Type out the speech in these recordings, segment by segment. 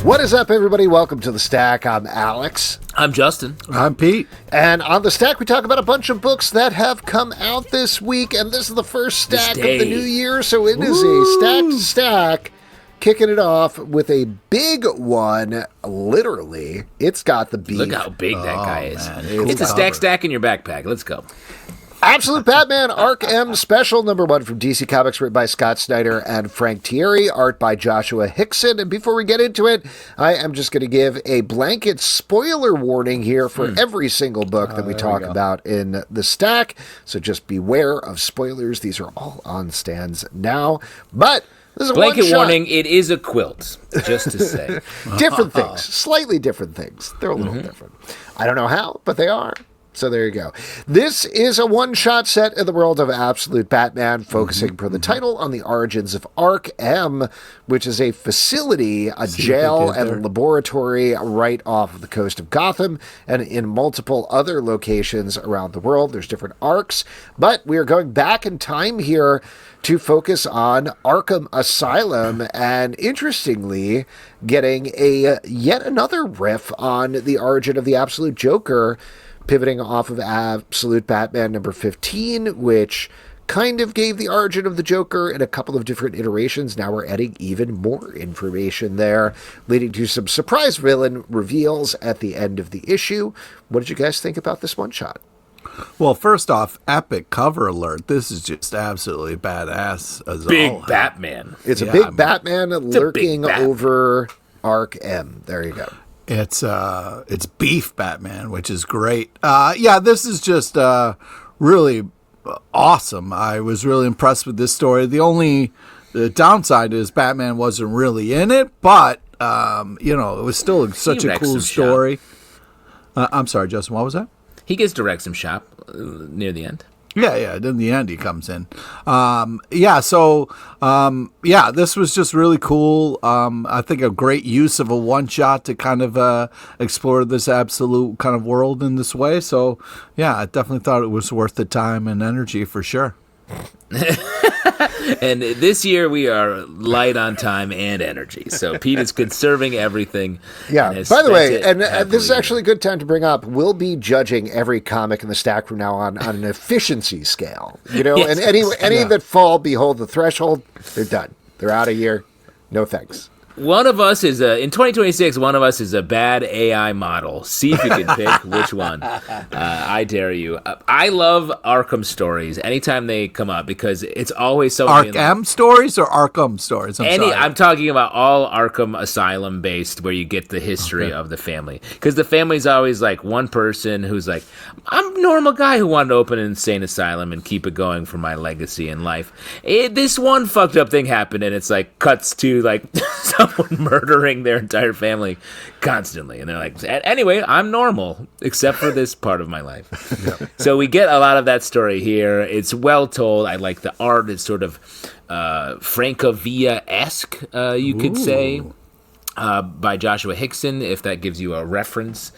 What is up, everybody? Welcome to The Stack. I'm Alex. I'm Justin. I'm Pete. And on The Stack, we talk about a bunch of books that have come out this week, and this is the first stack of the new year, so it is a stacked stack. Kicking it off with a big one, literally. It's got the beef. Look how big that guy is. Man. It's a stack in your backpack. Let's go. Absolute Batman, Ark M Special, #1 from DC Comics, written by Scott Snyder and Frank Tieri, art by Joshua Hixson. And before we get into it, I am just going to give a blanket spoiler warning here for every single book that we talk about in the stack. So just beware of spoilers. These are all on stands now. But this is a blanket warning, it is a quilt, just to say. Different things, slightly different things. They're a little different. I don't know how, but they are. So there you go. This is a one-shot set in the world of Absolute Batman, focusing per the title on the origins of Ark M, which is a facility, a jail and laboratory right off of the coast of Gotham and in multiple other locations around the world. There's different arcs, but we are going back in time here to focus on Arkham Asylum and, interestingly, getting a yet another riff on the origin of the Absolute Joker, pivoting off of Absolute Batman #15, which kind of gave the origin of the Joker in a couple of different iterations. Now we're adding even more information there, leading to some surprise villain reveals at the end of the issue. What did you guys think about this one-shot? Well, first off, epic cover alert. This is just absolutely badass. Big Batman. It's a big Batman lurking over Ark M. There you go. It's beef Batman, which is great. This is just really awesome. I was really impressed with this story. The downside is Batman wasn't really in it, but it was still such a cool story. I'm sorry, Justin. What was that? He gets to wreck some shop near the end. Yeah. In the end, he comes in. This was just really cool. I think a great use of a one-shot to kind of explore this absolute kind of world in this way. So, yeah, I definitely thought it was worth the time and energy for sure. And this year we are light on time and energy. So Pete is conserving everything. Yeah. By the way, and this is actually a good time to bring up, we'll be judging every comic in the stack from now on an efficiency scale. Yes. And any that fall below the threshold, they're done. They're out of here. No thanks. One of us is in 2026. One of us is a bad AI model. See if you can pick which one. I dare you. I love Arkham stories anytime they come up because it's always so. Ark M stories or Arkham stories? I'm talking about all Arkham Asylum based, where you get the history of the family, because the family's always like one person who's like, I'm a normal guy who wanted to open an insane asylum and keep it going for my legacy in life. This one fucked up thing happened, and it's like cuts to like. Someone murdering their entire family constantly, and they're like, anyway, I'm normal except for this part of my life. Yeah. So we get a lot of that story here. It's well told. I like the art. It's sort of Francavilla-esque, you could say, by Joshua Hixson, if that gives you a reference.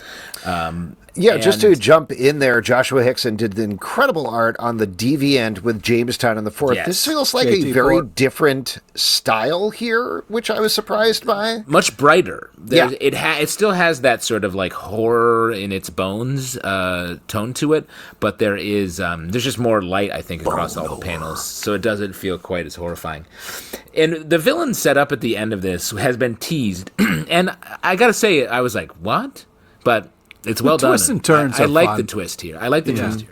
Just to jump in there, Joshua Hixson did the incredible art on the Deviant with Jamestown and the Fourth. Yes. This feels like a very different style here, which I was surprised by. Much brighter. It still has that sort of like horror in its bones tone to it, but there's just more light, I think, across all the panels, so it doesn't feel quite as horrifying. And the villain set up at the end of this has been teased, and I gotta say, I was like, what? But it's well done. Twists and turns. I like the twist here. I like that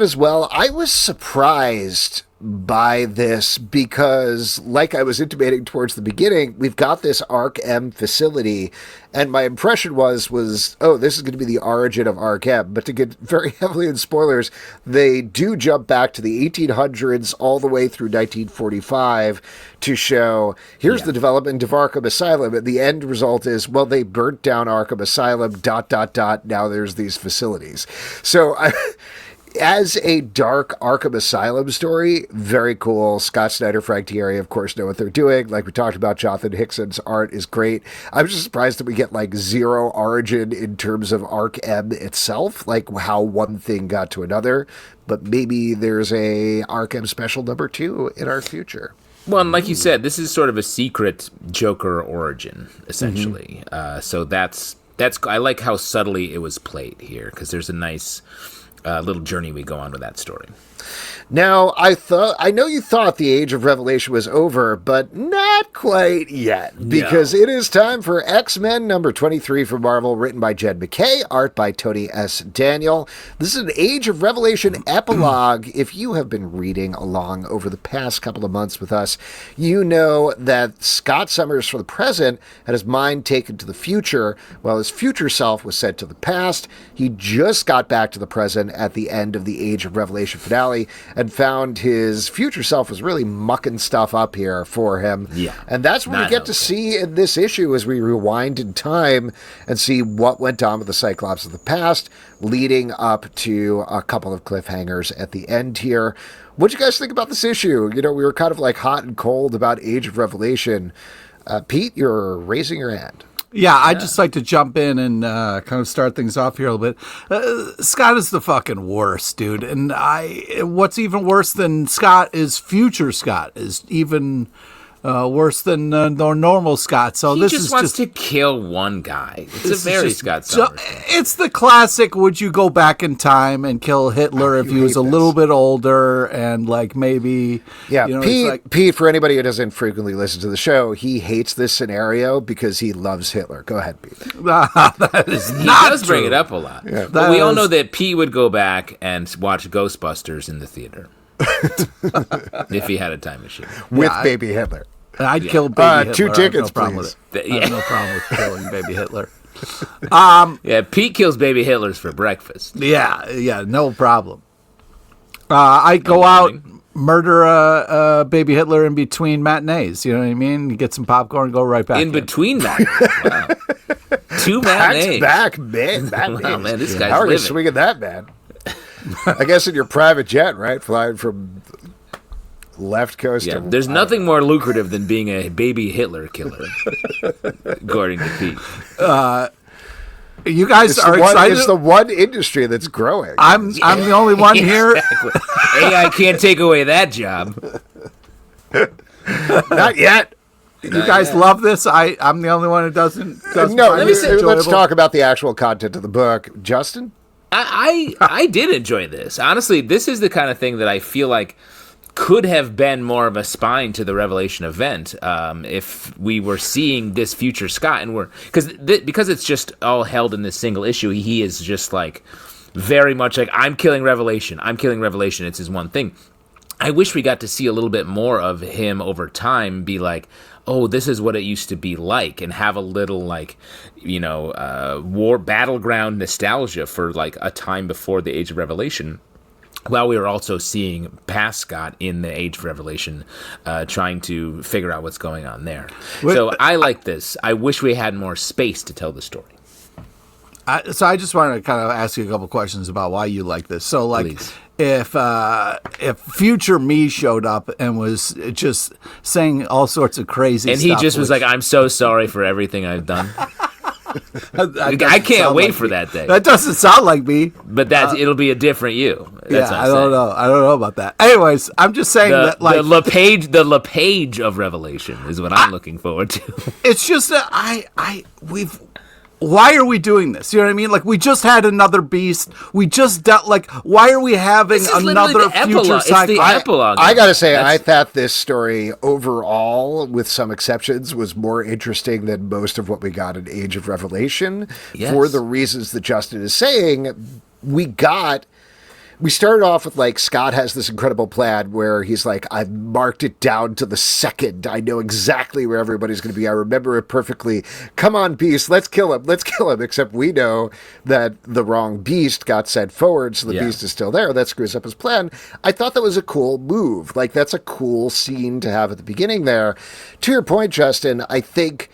as well. I was surprised by this because, like I was intimating towards the beginning, we've got this Ark M facility, and my impression was, this is going to be the origin of Ark M. But to get very heavily in spoilers, they do jump back to the 1800s all the way through 1945 to show, here's the development of Arkham Asylum, and the end result is, they burnt down Arkham Asylum, ... now there's these facilities. So as a dark Arkham Asylum story, very cool. Scott Snyder, Frank Tieri, of course, know what they're doing. Like we talked about, Jonathan Hickson's art is great. I'm just surprised that we get like zero origin in terms of Ark M itself, like how one thing got to another. But maybe there's a Ark M Special #2 in our future. Well, and like you said, this is sort of a secret Joker origin, essentially. So that's I like how subtly it was played here, because there's a nice little journey we go on with that story. Now, I know you thought the Age of Revelation was over, but not quite yet, because it is time for X-Men number 23 from Marvel, written by Jed MacKay, art by Tony S. Daniel. This is an Age of Revelation epilogue. If you have been reading along over the past couple of months with us, you know that Scott Summers from the present had his mind taken to the future, while his future self was sent to the past. He just got back to the present at the end of the Age of Revelation finale, and found his future self was really mucking stuff up here for him. Yeah. And that's what we get to see in this issue as we rewind in time and see what went on with the Cyclops of the past, leading up to a couple of cliffhangers at the end here. What do you guys think about this issue? You know, we were kind of like hot and cold about Age of Revelation. Pete, you're raising your hand. Yeah, I'd just like to jump in and kind of start things off here a little bit. Scott is the fucking worst, dude. And what's even worse than Scott is future Scott, is even worse than the normal Scott. So he this just is wants to kill one guy. It's a very Scott Summers. It's the classic, would you go back in time and kill Hitler if he was a little bit older and like maybe... Yeah, you know, Pete, for anybody who doesn't frequently listen to the show, he hates this scenario because he loves Hitler. Go ahead, Pete. That is He not does true. bring it up a lot. Yeah. But we all know that Pete would go back and watch Ghostbusters in the theater. If he had a time machine. With baby Hitler. I'd kill baby Hitler. 2 tickets, no problem please. with it. I have no problem with killing baby Hitler. Yeah, Pete kills baby Hitlers for breakfast. Yeah, no problem. I'd go out, murder baby Hitler in between matinees. You know what I mean? You get some popcorn, go right back in. Between matinees? Wow. 2 matinees. Back, man. Wow, man, this guy's How are you living. swinging that, man? I guess in your private jet, right? Flying from left coast to... There's nothing more lucrative than being a baby Hitler killer, according to Pete. You guys are excited? It's the one industry that's growing. I'm the only one here. Exactly. AI can't take away that job. Not yet. You guys love this? I'm the only one who doesn't No, find this enjoyable. let's talk about the actual content of the book. Justin? I did enjoy this. Honestly, this is the kind of thing that I feel like could have been more of a spine to the Revelation event if we were seeing this future Scott, and because it's just all held in this single issue. He is just like very much like, I'm killing Revelation. It's his one thing. I wish we got to see a little bit more of him over time. Be like, oh, this is what it used to be like, and have a little like, war battleground nostalgia for like a time before the Age of Revelation. While we were also seeing past Scott in the Age of Revelation, trying to figure out what's going on there. So I like this. I wish we had more space to tell the story. So I just wanted to kind of ask you a couple questions about why you like this. So, like, Please. if future me showed up and was just saying all sorts of crazy and stuff, he just was like, I'm so sorry for everything I've done. I can't wait for that day. That doesn't sound like me. But it'll be a different you. That's I don't know. I don't know about that. Anyways, I'm just saying that, like, the LePage of Revelation is what I'm looking forward to. It's just that why are we doing this? You know what I mean? Like, we just had another Beast. We just dealt, like, why are we having another future cycle? It's the epilogue. I gotta say, I thought this story overall, with some exceptions, was more interesting than most of what we got in Age of Revelation. Yes. For the reasons that Justin is saying, we started off with, like, Scott has this incredible plan where he's like, I've marked it down to the second. I know exactly where everybody's going to be. I remember it perfectly. Come on, Beast, let's kill him. Except we know that the wrong Beast got sent forward, so the Beast is still there. That screws up his plan. I thought that was a cool move. Like, that's a cool scene to have at the beginning there. To your point, Justin, I think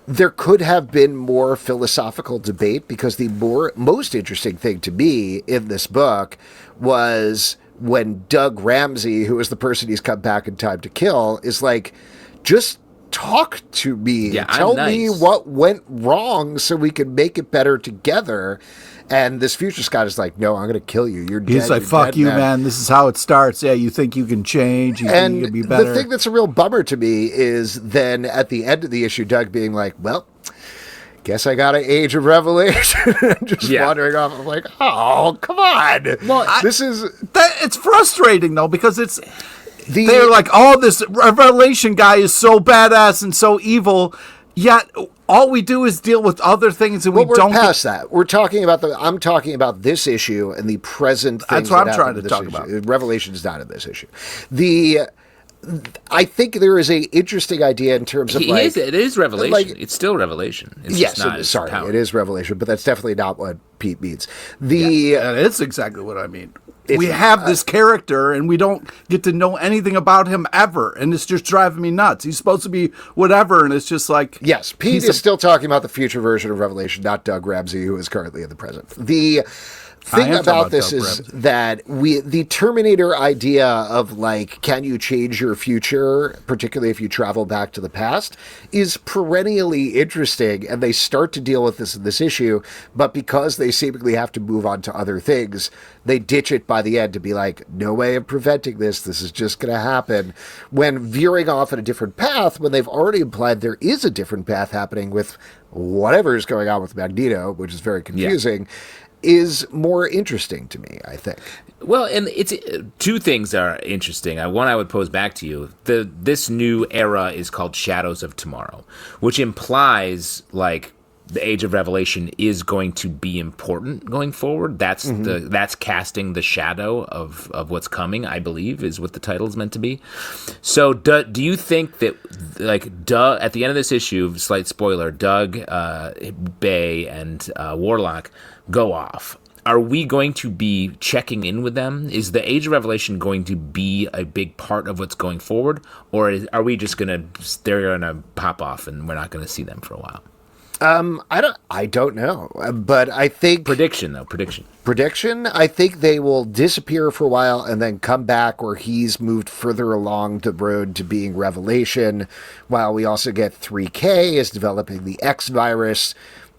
there could have been more philosophical debate, because the most interesting thing to me in this book was when Doug Ramsey, who is the person he's come back in time to kill, is like, just talk to me. Yeah, Tell I'm me nice. what went wrong so we can make it better together. And this future Scott is like, no, I'm going to kill you. You're dead. He's like, You're fuck dead, you, man. This is how it starts. Yeah, you think you can change. You think you can be better. The thing that's a real bummer to me is then at the end of the issue, Doug being like, well, guess I got an Age of Revelation. Just wandering off. I'm like, oh, come on. Well, It's frustrating, though, because they're like, oh, this Revelation guy is so badass and so evil, yet all we do is deal with other things, and we're past that. We're talking about I'm talking about this issue and the present things. That's what I'm trying to talk about. Revelation is not in this issue. I think there is a interesting idea in terms of it is Revelation. It's still Revelation. It's yes, just not it is Revelation, but that's definitely not what Pete means. It's exactly what I mean. We have this character, and we don't get to know anything about him ever, and it's just driving me nuts. He's supposed to be whatever, and it's just like... Yes, Pete is still talking about the future version of Revelation, not Doug Ramsey, who is currently in the present. The thing about this is that the Terminator idea of, like, can you change your future, particularly if you travel back to the past, is perennially interesting, and they start to deal with this in this issue, but because they seemingly have to move on to other things, they ditch it by the end to be like, no way of preventing this. This is just going to happen. When veering off in a different path, when they've already implied there is a different path happening with whatever is going on with Magneto, which is very confusing, is more interesting to me, I think. Well, and it's two things are interesting. One I would pose back to you. This new era is called Shadows of Tomorrow, which implies, like, the Age of Revelation is going to be important going forward. That's that's casting the shadow of what's coming, I believe, is what the title is meant to be. So do you think that, like, Doug, at the end of this issue, slight spoiler, Doug, Bay, and Warlock go off? Are we going to be checking in with them? Is the Age of Revelation going to be a big part of what's going forward? Or are we just they're going to pop off and we're not going to see them for a while? I don't know, but I think prediction. I think they will disappear for a while and then come back, or he's moved further along the road to being Revelation, while we also get 3K is developing the X virus.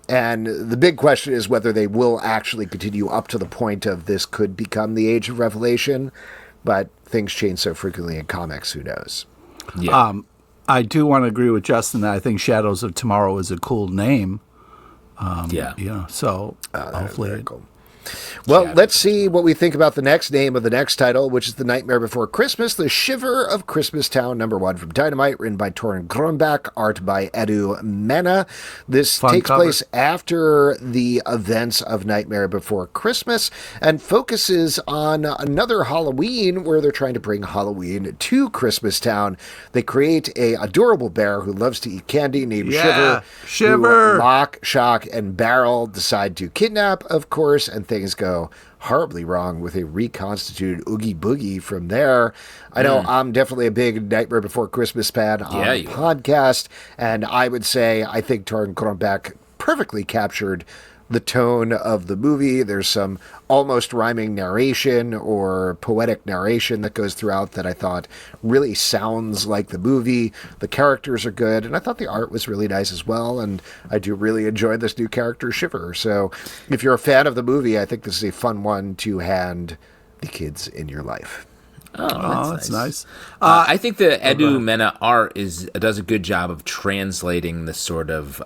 And the big question is whether they will actually continue up to the point of this could become the Age of Revelation, but things change so frequently in comics, who knows? Yeah. I do want to agree with Justin that I think Shadows of Tomorrow is a cool name. So hopefully... Cool. Well, let's see what we think about the next name of the next title, which is The Nightmare Before Christmas, The Shiver of Christmas Town, #1 from Dynamite, written by Torunn Grønbekk, art by Edu Menna. This takes place after the events of Nightmare Before Christmas and focuses on another Halloween where they're trying to bring Halloween to Christmas Town. They create a adorable bear who loves to eat candy named Shiver. Who Lock, Shock, and Barrel decide to kidnap, of course, and things go horribly wrong with a reconstituted Oogie Boogie from there. I know I'm definitely a big Nightmare Before Christmas fan on the podcast, and I would say I think Torunn Grønbekk perfectly captured the tone of the movie. There's some almost rhyming narration or poetic narration that goes throughout that I thought really sounds like the movie. The characters are good, and I thought the art was really nice as well, and I do really enjoy this new character, Shiver. So if you're a fan of the movie, I think this is a fun one to hand the kids in your life. Oh, that's nice. nice. I think the Edu Menna art does a good job of translating the sort of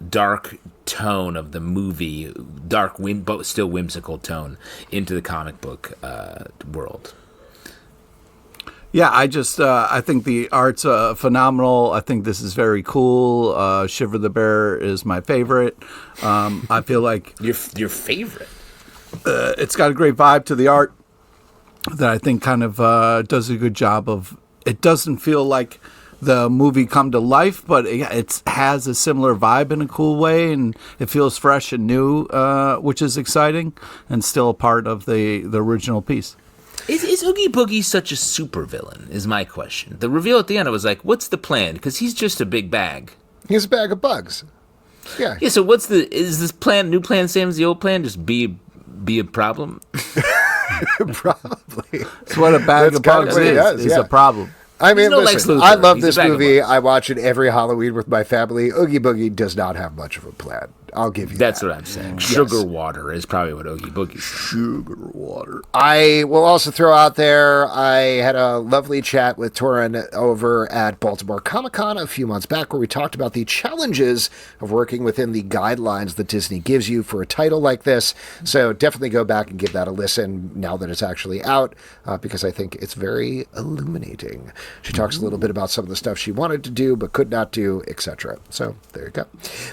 dark tone of the movie, but still whimsical tone, into the comic book world. Yeah, I think the art's phenomenal. I think this is very cool. Shiver the Bear is my favorite. I feel like... Your favorite? It's got a great vibe to the art that I think kind of does a good job of... It doesn't feel like the movie come to life, but it has a similar vibe in a cool way, and it feels fresh and new, which is exciting, and still a part of the original piece. Is Oogie Boogie such a supervillain, is my question. The reveal at the end, I was like, what's the plan? Because he's just a big bag. He's a bag of bugs. Yeah. Yeah, so is this new plan same as the old plan? Just be a problem? Probably. That's what a bag of bugs is a problem. I mean, no Lex listen, Luthor. I love He's a this bag of movie. marks. I watch it every Halloween with my family. Oogie Boogie does not have much of a plan. I'll give you That's that. what I'm saying. Sugar water is probably what Oogie Boogie's saying. Sugar water. I will also throw out there, I had a lovely chat with Torunn over at Baltimore Comic-Con a few months back where we talked about the challenges of working within the guidelines that Disney gives you for a title like this. So definitely go back and give that a listen now that it's actually out, because I think it's very illuminating. She talks a little bit about some of the stuff she wanted to do but could not do, etc. So there you go.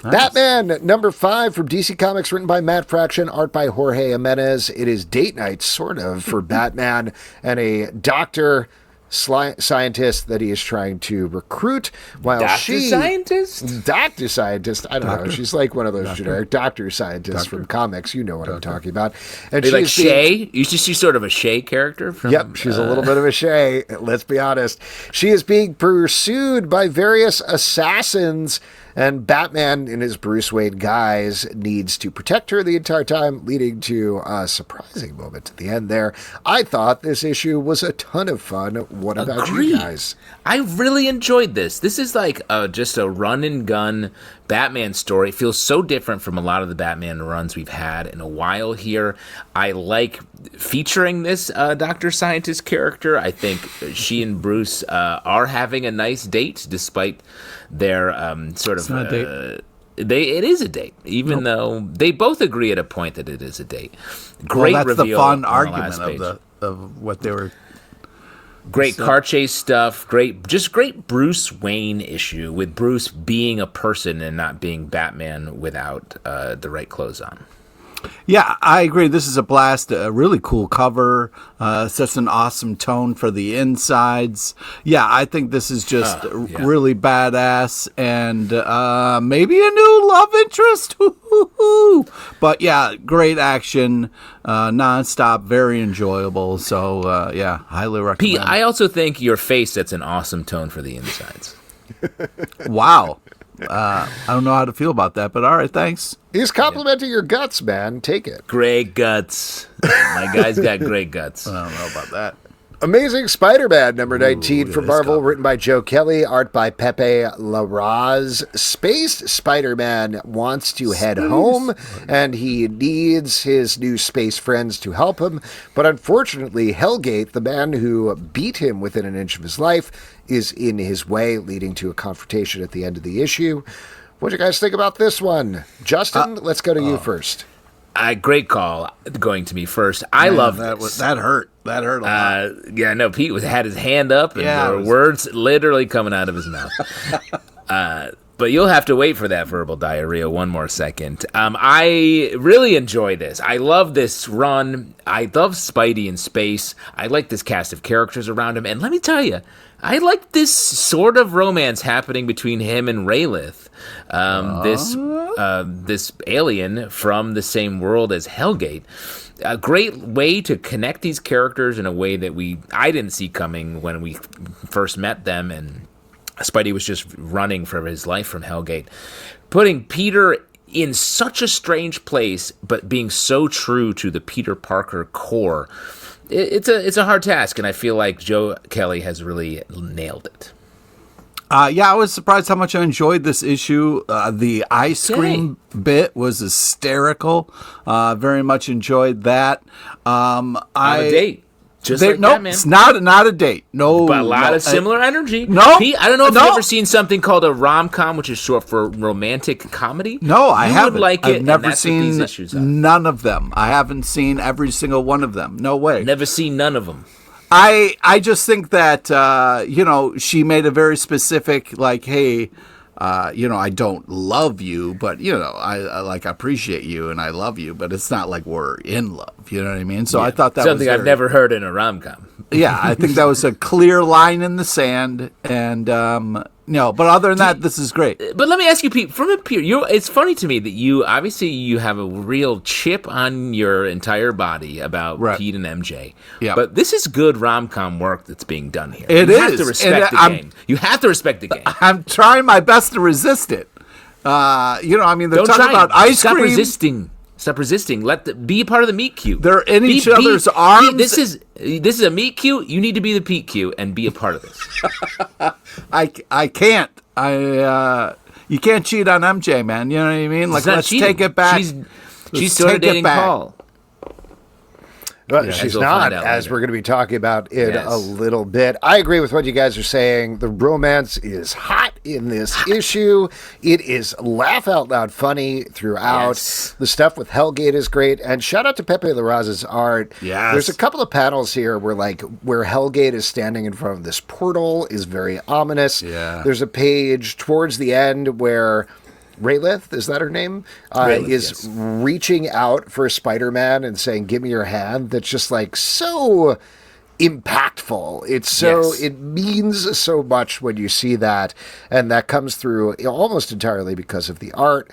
Nice. Batman, number 5 from DC Comics, written by Matt Fraction, art by Jorge Jiménez. It is date night, sort of, for Batman and a doctor scientist that he is trying to recruit while Doctor scientist, I don't know, she's like one of those generic doctor scientists from comics, you know what I'm talking about. And she's like Shay. She's sort of a Shay character from, yep, she's a little bit of a Shay, let's be honest. She is being pursued by various assassins, and Batman, in his Bruce Wayne guise, needs to protect her the entire time, leading to a surprising moment at the end there. I thought this issue was a ton of fun. What about you guys? I really enjoyed this. This is like just a run-and-gun Batman story. It feels so different from a lot of the Batman runs we've had in a while here. I like featuring this Dr. Scientist character. I think she and Bruce are having a nice date, despite their sort of... It is a date, even though they both agree at a point that it is a date. Great that's reveal. The fun on argument the last page. of what they were. Great car chase stuff. Great Bruce Wayne issue with Bruce being a person and not being Batman without the right clothes on. Yeah, I agree. This is a blast. A really cool cover. Sets an awesome tone for the insides. Yeah, I think this is just really badass, and maybe a new love interest. But yeah, great action, nonstop, very enjoyable. So yeah, highly recommend. Pete, I also think your face sets an awesome tone for the insides. Wow. I don't know how to feel about that, but all right, thanks. He's complimenting your guts, man. Take it. Great guts. My guy's got great guts. I don't know about that. Amazing Spider-Man, number 19 from Marvel, written by Joe Kelly, art by Pepe Larraz. Space Spider-Man wants to head home, and he needs his new space friends to help him. But unfortunately, Hellgate, the man who beat him within an inch of his life, is in his way, leading to a confrontation at the end of the issue. What do you guys think about this one? Justin, let's go to you first. Great call going to me first. I love this. That hurt. That hurt a lot. Yeah, no, Pete had his hand up and there were words literally coming out of his mouth. But you'll have to wait for that verbal diarrhea one more second. I really enjoy this. I love this run. I love Spidey in space. I like this cast of characters around him. And let me tell you, I like this sort of romance happening between him and Raylith. This alien from the same world as Hellgate. A great way to connect these characters in a way that I didn't see coming when we first met them, and Spidey was just running for his life from Hellgate. Putting Peter in such a strange place, but being so true to the Peter Parker core, it's a hard task, and I feel like Joe Kelly has really nailed it. Yeah, I was surprised how much I enjoyed this issue. The ice cream bit was hysterical. Very much enjoyed that. On a date. Just like nope, Batman. It's not a date. No, but a lot of similar energy. No, Pete, I don't know if you've ever seen something called a rom-com, which is short for romantic comedy. No, I haven't. Would like it. I've never seen seen these issues none of them. I haven't seen every single one of them. No way. Never seen none of them. I just think that she made a very specific, like, hey, I don't love you, but I like appreciate you and I love you, but it's not like we're in love. You know what I mean? So I thought that something was I've never heard in a rom-com. Yeah, I think that was a clear line in the sand, and but other than that, this is great. But let me ask you, Pete, it's funny to me that you have a real chip on your entire body about Pete and MJ. Yeah. But this is good rom-com work that's being done here. You have to respect the game. You have to respect the game. I'm trying my best to resist it. They're talking about ice cream. Stop resisting. Be a part of the meet cute. They're in each other's arms. This is a meet cute. You need to be the Pete cute and be a part of this. I can't. You can't cheat on MJ, man. You know what I mean? Like, let's cheating. take it back. She's still dating Paul. But Yeah, she's we'll not, find out as later. we're going to be talking about in Yes. a little bit. I agree with what you guys are saying. The romance is hot in this issue. It is laugh out loud funny throughout. Yes. The stuff with Hellgate is great. And shout out to Pepe Larraz's art. Yes. There's a couple of panels here where Hellgate is standing in front of this portal is very ominous. Yeah. There's a page towards the end where Raylith, is that her name? Raylith, is yes. reaching out for Spider-Man and saying, "Give me your hand." That's just like so impactful. It's so Yes. it means so much when you see that, and that comes through almost entirely because of the art.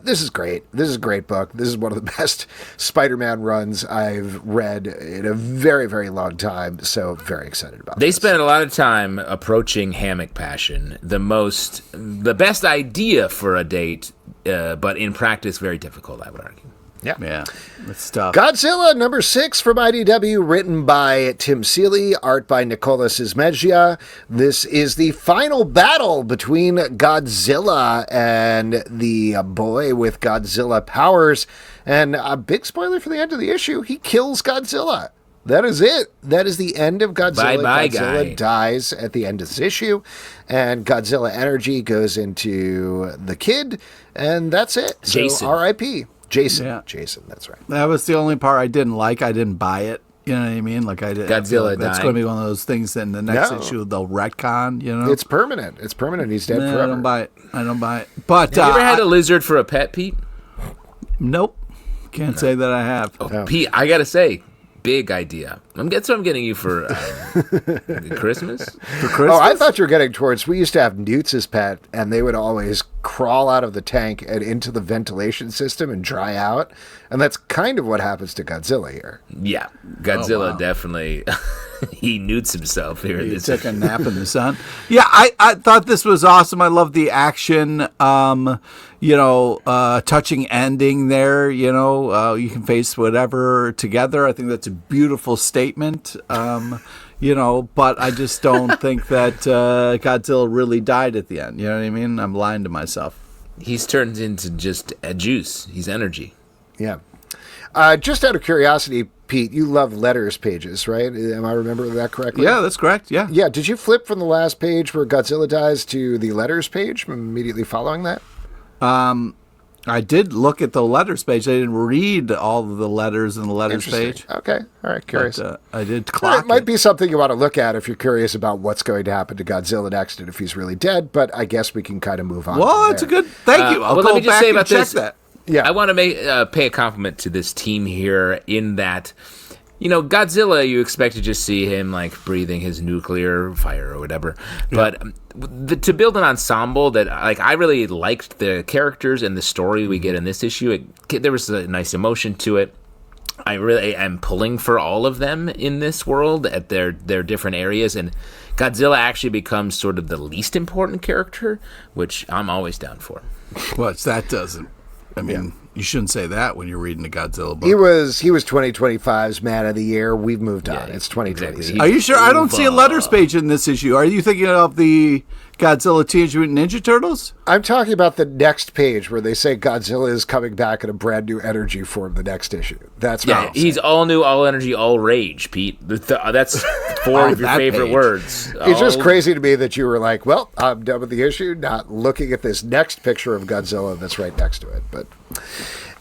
This is great. This is a great book. This is one of the best Spider-Man runs I've read in a very, very long time. So very excited about They this. spent a lot of time approaching hammock passion, the best idea for a date, but in practice, very difficult, I would argue. Yeah, it's tough. Godzilla #6 from IDW, written by Tim Seeley, art by Nikola Čižmešija. This is the final battle between Godzilla and the boy with Godzilla powers. And a big spoiler for the end of the issue, he kills Godzilla. That is it. That is the end of Godzilla. Bye-bye, Godzilla guy. dies at the end of this issue, and Godzilla energy goes into the kid, and that's it. So Jason. R.I.P. Jason. Yeah. Jason, that's right. That was the only part I didn't like. I didn't buy it. You know what I mean? Like I did. I feel Godzilla like that's died. going to be one of those things that in the next No. issue they'll retcon. You know, It's permanent. It's permanent. He's dead Nah, forever. I don't buy it. I don't buy it. But Have you ever had a lizard for a pet, Pete? nope. Can't say that I have. Oh, Pete, I gotta say, big idea. That's what I'm getting you for Christmas. For Christmas? Oh, I thought you were getting towards. We used to have newts as pet, and they would always crawl out of the tank and into the ventilation system and dry out. And that's kind of what happens to Godzilla here. Yeah, Godzilla wow. definitely he newts himself here. in You this took a nap in the sun. Yeah, I thought this was awesome. I love the action. Touching ending there. You can face whatever together. I think that's a beautiful statement. But I just don't think that Godzilla really died at the end. You know what I mean? I'm lying to myself. He's turned into just a juice. He's energy. Yeah. Just out of curiosity, Pete, you love letters pages, right? Am I remembering that correctly? Yeah, that's correct. Yeah. Yeah. Did you flip from the last page where Godzilla dies to the letters page immediately following that? I did look at the letters page. I didn't read all of the letters in the letters Interesting. page. Okay. All right. Curious. But, I did Well, clock it might it. be something you want to look at if you're curious about what's going to happen to Godzilla next and if he's really dead, but I guess we can kind of move on. Well, from it's a there. good. Thank you. I'll well, go let me just back say and about check this. that. Yeah. I want to pay a compliment to this team here in that, Godzilla, you expect to just see him like breathing his nuclear fire or whatever. But to build an ensemble that, like, I really liked the characters and the story we get in this issue. There was a nice emotion to it. I really am pulling for all of them in this world at their different areas. And Godzilla actually becomes sort of the least important character, which I'm always down for. What that doesn't. I mean, you shouldn't say that when you're reading the Godzilla book. He was 2025's Man of the Year. We've moved on. Yeah, It's 2020. exactly. Are you sure? I don't see a letters page in this issue. Are you thinking of the Godzilla Teenage Mutant Ninja Turtles? I'm talking about the next page where they say Godzilla is coming back in a brand new energy form the next issue. That's what Yeah, I'm saying. he's all new, all energy, all rage, Pete. That's four of your that favorite page. words. It's just All- crazy to me that you were like, well, I'm done with the issue, not looking at this next picture of Godzilla that's right next to it. But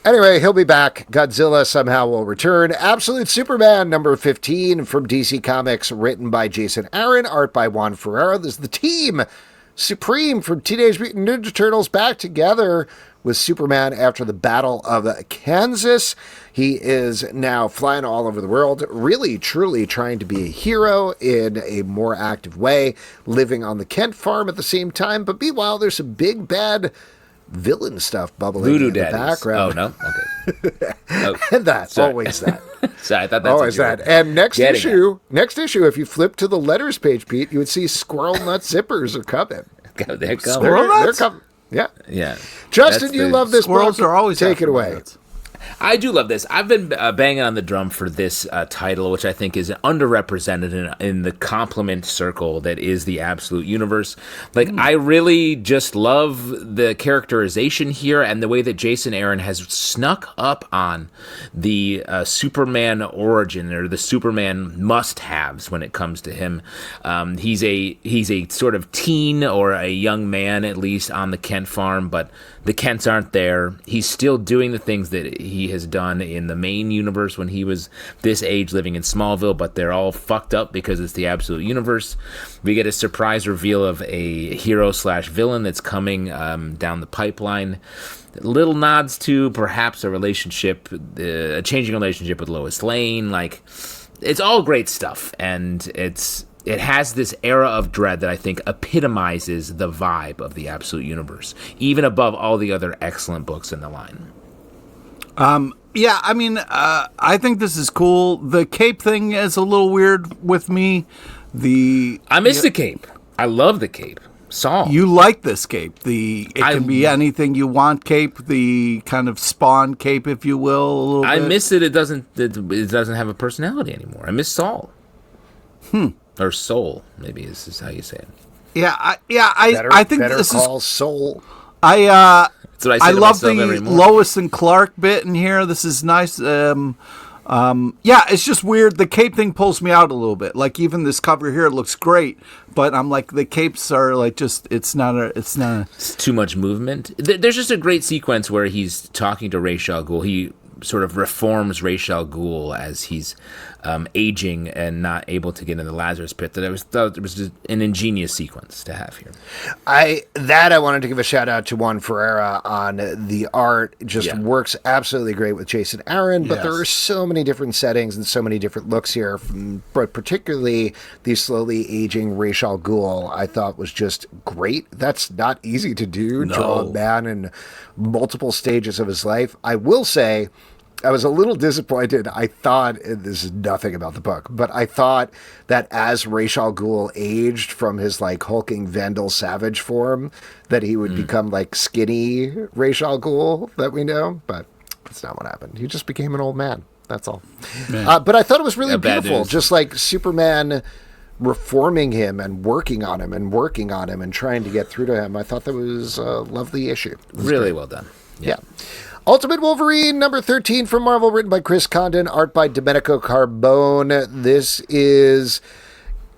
anyway, he'll be back. Godzilla somehow will return. Absolute Superman #15 from DC Comics, written by Jason Aaron, art by Juan Ferreyra. This is the team Supreme from Teenage Mutant Ninja Turtles back together with Superman after the Battle of Kansas. He is now flying all over the world, really, truly trying to be a hero in a more active way, living on the Kent farm at the same time. But meanwhile, there's some big, bad villain stuff bubbling Voodoo in the Daddies. background. Oh, no? Okay. Oh, And that, sorry. always that. sorry, I thought that's Always what you that. were And next getting issue, if you flip to the letters page, Pete, you would see Squirrel Nut Zippers are coming. at. They're coming. Squirrel They're nuts? coming. Yeah. Yeah. Justin, That's you the- love this Squirrels book. are always Take after it away. nuts. I do love this. I've been banging on the drum for this title, which I think is underrepresented in the complement circle that is the Absolute Universe. Like, I really just love the characterization here and the way that Jason Aaron has snuck up on the Superman origin, or the Superman must-haves when it comes to him. He's a sort of teen, or a young man at least, on the Kent farm, but the Kents aren't there. He's still doing the things that he has done in the main universe when he was this age living in Smallville, but they're all fucked up because it's the Absolute Universe. We get a surprise reveal of a hero/villain that's coming down the pipeline. Little nods to perhaps a changing relationship with Lois Lane. Like, it's all great stuff, and it has this era of dread that I think epitomizes the vibe of the Absolute Universe, even above all the other excellent books in the line. Yeah, I mean, I think this is cool. The cape thing is a little weird with me. I miss the cape. I love the cape. Saul. You like this cape. It can be anything you want cape, the kind of Spawn cape, if you will, a little bit. I miss it. It doesn't have a personality anymore. I miss Saul. Or Soul, maybe is how you say it. Yeah, I think better this call is Soul. That's what I love the Lois and Clark bit in here. This is nice. Yeah, it's just weird. The cape thing pulls me out a little bit. Like, even this cover here looks great, but I'm like, the capes are like just it's too much movement. There's just a great sequence where he's talking to Ra's al Ghul. He sort of reforms Ra's al Ghul as he's aging and not able to get in the Lazarus pit. That it was just an ingenious sequence to have here. I wanted to give a shout out to Juan Ferreyra on the art. It just works absolutely great with Jason Aaron, but there are so many different settings and so many different looks here, but particularly the slowly aging Ra's al Ghul I thought was just great. That's not easy to do, draw a man in multiple stages of his life. I will say, I was a little disappointed. I thought, this is nothing about the book, but I thought that as Ra's al Ghul aged from his like hulking Vandal Savage form, that he would become like skinny Ra's al Ghul that we know, but that's not what happened. He just became an old man. That's all. But I thought it was really beautiful, just like Superman reforming him and working on him and trying to get through to him. I thought that was a lovely issue. Really well done. Yeah. Ultimate Wolverine, number 13 from Marvel, written by Chris Condon, art by Domenico Carbone. This is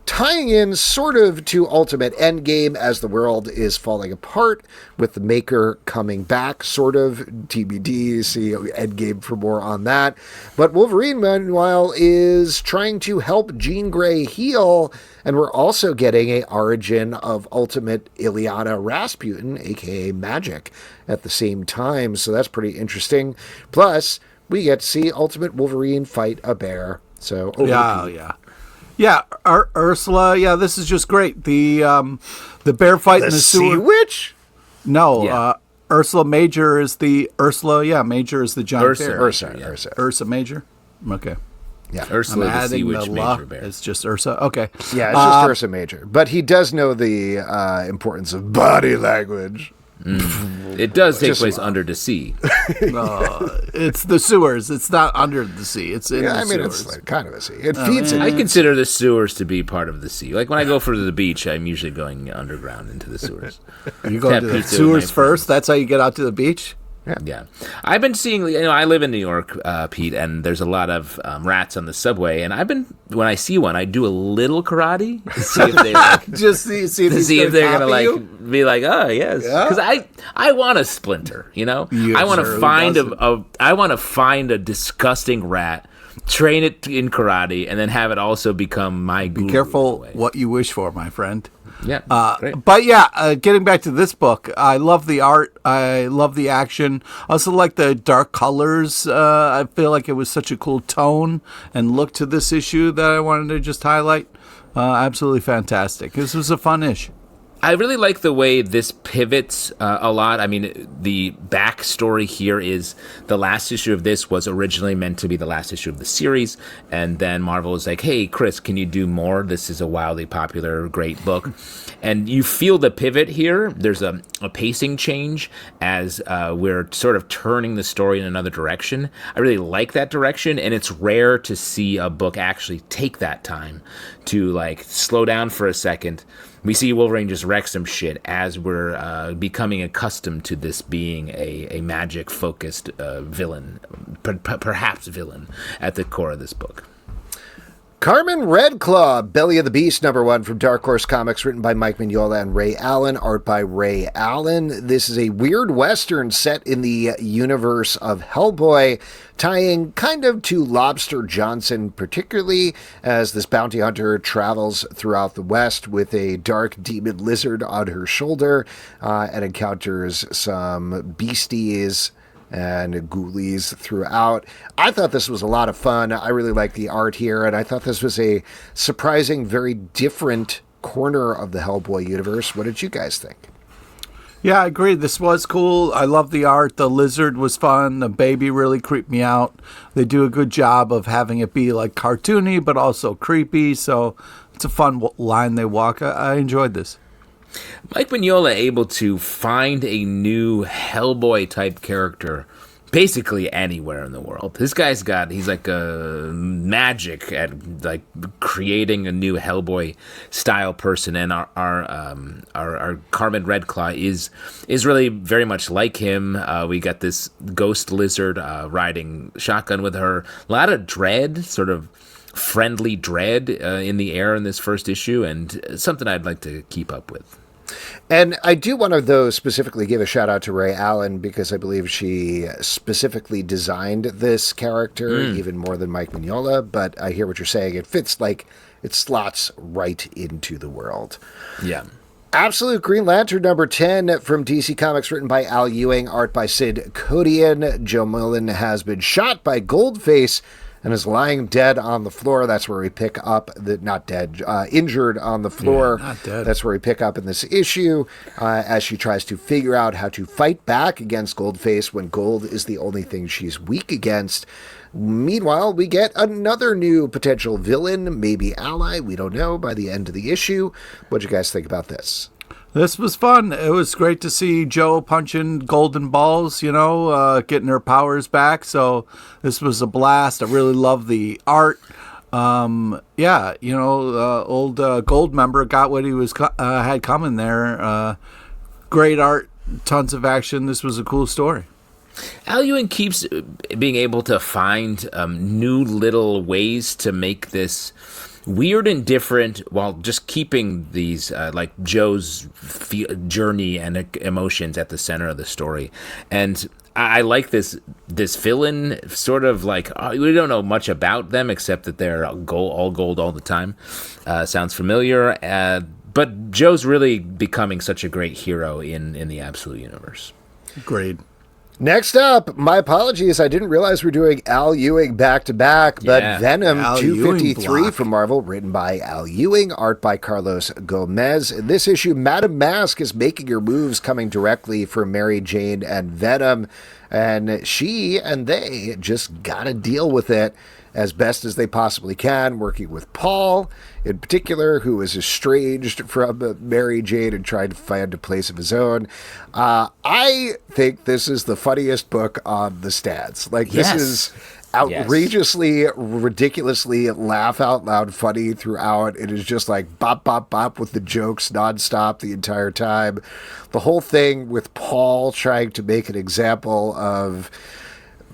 tying in sort of to Ultimate Endgame as the world is falling apart, with the Maker coming back, sort of. TBD, see Endgame for more on that. But Wolverine, meanwhile, is trying to help Jean Grey heal, and we're also getting an origin of Ultimate Ilyana Rasputin, aka Magic, at the same time, so that's pretty interesting. Plus, we get to see Ultimate Wolverine fight a bear. So, Yeah, Ursula. Yeah, this is just great. The bear fight in the sewer. Sea Witch? No, Ursula Major is the Ursula. Yeah, Major is the giant bear. Ursa Major. Okay. Yeah, Ursula the Sea Witch Major bear. It's just Ursa. Okay. Yeah, it's just Ursa Major. But he does know the importance of body language. It does take place under the sea. It's the sewers. It's not under the sea. It's in the sewers. It's like kind of a sea. It feeds it. I consider the sewers to be part of the sea. Like when I go for the beach, I'm usually going underground into the sewers. You go to the sewers first? That's how you get out to the beach? Yeah. I've been seeing, I live in New York, Pete, and there's a lot of rats on the subway, and when I see one, I do a little karate to see if they just see if they're gonna be like, oh yes, because I want a splinter, I want to find a disgusting rat, train it in karate, and then have it also become my guru. Be careful what you wish for, my friend. Yeah, but getting back to this book, I love the art. I love the action. I also like the dark colors. I feel like it was such a cool tone and look to this issue that I wanted to just highlight. Absolutely fantastic. This was a fun issue. I really like the way this pivots a lot. I mean, the backstory here is the last issue of this was originally meant to be the last issue of the series, and then Marvel was like, hey, Chris, can you do more? This is a wildly popular, great book. And you feel the pivot here. There's a pacing change as we're sort of turning the story in another direction. I really like that direction, and it's rare to see a book actually take that time to like slow down for a second. We see Wolverine just wreck some shit as we're becoming accustomed to this being a magic-focused villain, perhaps villain, at the core of this book. Carmen Redclaw, Belly of the Beast, #1 from Dark Horse Comics, written by Mike Mignola and Ray Allen, art by Ray Allen. This is a weird Western set in the universe of Hellboy, tying kind of to Lobster Johnson, particularly as this bounty hunter travels throughout the West with a dark demon lizard on her shoulder and encounters some beasties and ghoulies throughout. I thought this was a lot of fun. I really like the art here, and I thought this was a surprising, very different corner of the Hellboy universe. What did you guys think? Yeah, I agree. This was cool. I love the art. The lizard was fun. The baby really creeped me out. They do a good job of having it be like cartoony, but also creepy. So it's a fun line they walk. I enjoyed this. Mike Mignola able to find a new Hellboy type character basically anywhere in the world. This guy's he's like a magic at like creating a new Hellboy style person, and our Carmen Redclaw is really very much like him. We got this ghost lizard riding shotgun with her. A lot of dread, sort of friendly dread in the air in this first issue, and something I'd like to keep up with. And I do want to, though, specifically give a shout out to Ray Allen, because I believe she specifically designed this character even more than Mike Mignola. But I hear what you're saying. It fits, like, it slots right into the world. Yeah. Absolute Green Lantern #10 from DC Comics, written by Al Ewing, art by Sid Kodian. Joe Millen has been shot by Goldface and is lying dead on the floor. That's where we pick up injured on the floor. Yeah, not dead. That's where we pick up in this issue as she tries to figure out how to fight back against Goldface when gold is the only thing she's weak against. Meanwhile, we get another new potential villain, maybe ally, we don't know, by the end of the issue. What'd you guys think about this? This was fun. It was great to see Jo punching golden balls, getting her powers back. So this was a blast. I really love the art. Old Gold member got what he was had coming there. Great art, tons of action. This was a cool story. Al Ewing keeps being able to find new little ways to make this weird and different while just keeping these like Joe's journey and emotions at the center of the story. And I like this villain, sort of like, we don't know much about them except that they're all gold all the time. Sounds familiar. But Joe's really becoming such a great hero in the Absolute Universe. Great. Next up, my apologies, I didn't realize we're doing Al Ewing back-to-back, but Yeah. Venom Al 253 Ewing from Marvel, written by Al Ewing, art by Carlos Gomez. In this issue, Madame Mask is making her moves coming directly for Mary Jane and Venom, and she and they just gotta deal with it as best as they possibly can, working with Paul in particular, who is estranged from Mary Jane and trying to find a place of his own. I think this is the funniest book on the stands. Like, this is outrageously, ridiculously laugh out loud funny throughout. It is just like bop, bop, bop with the jokes nonstop the entire time. The whole thing with Paul trying to make an example of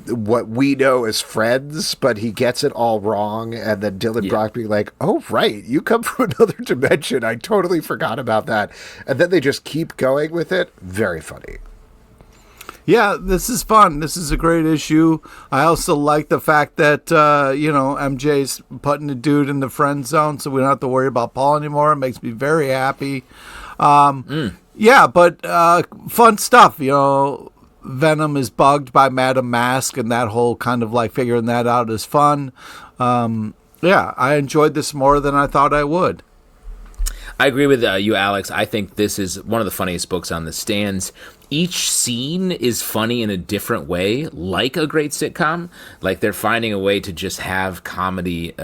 what we know as friends, but he gets it all wrong, and then Dylan Brock being like, oh, right, you come from another dimension. I totally forgot about that. And then they just keep going with it. Very funny. Yeah, this is fun. This is a great issue. I also like the fact that, MJ's putting the dude in the friend zone, so we don't have to worry about Paul anymore. It makes me very happy. Yeah, but fun stuff, Venom is bugged by Madame Mask, and that whole kind of like figuring that out is fun. I enjoyed this more than I thought I would. I agree with you, Alex. I think this is one of the funniest books on the stands. Each scene is funny in a different way, like a great sitcom. Like they're finding a way to just have comedy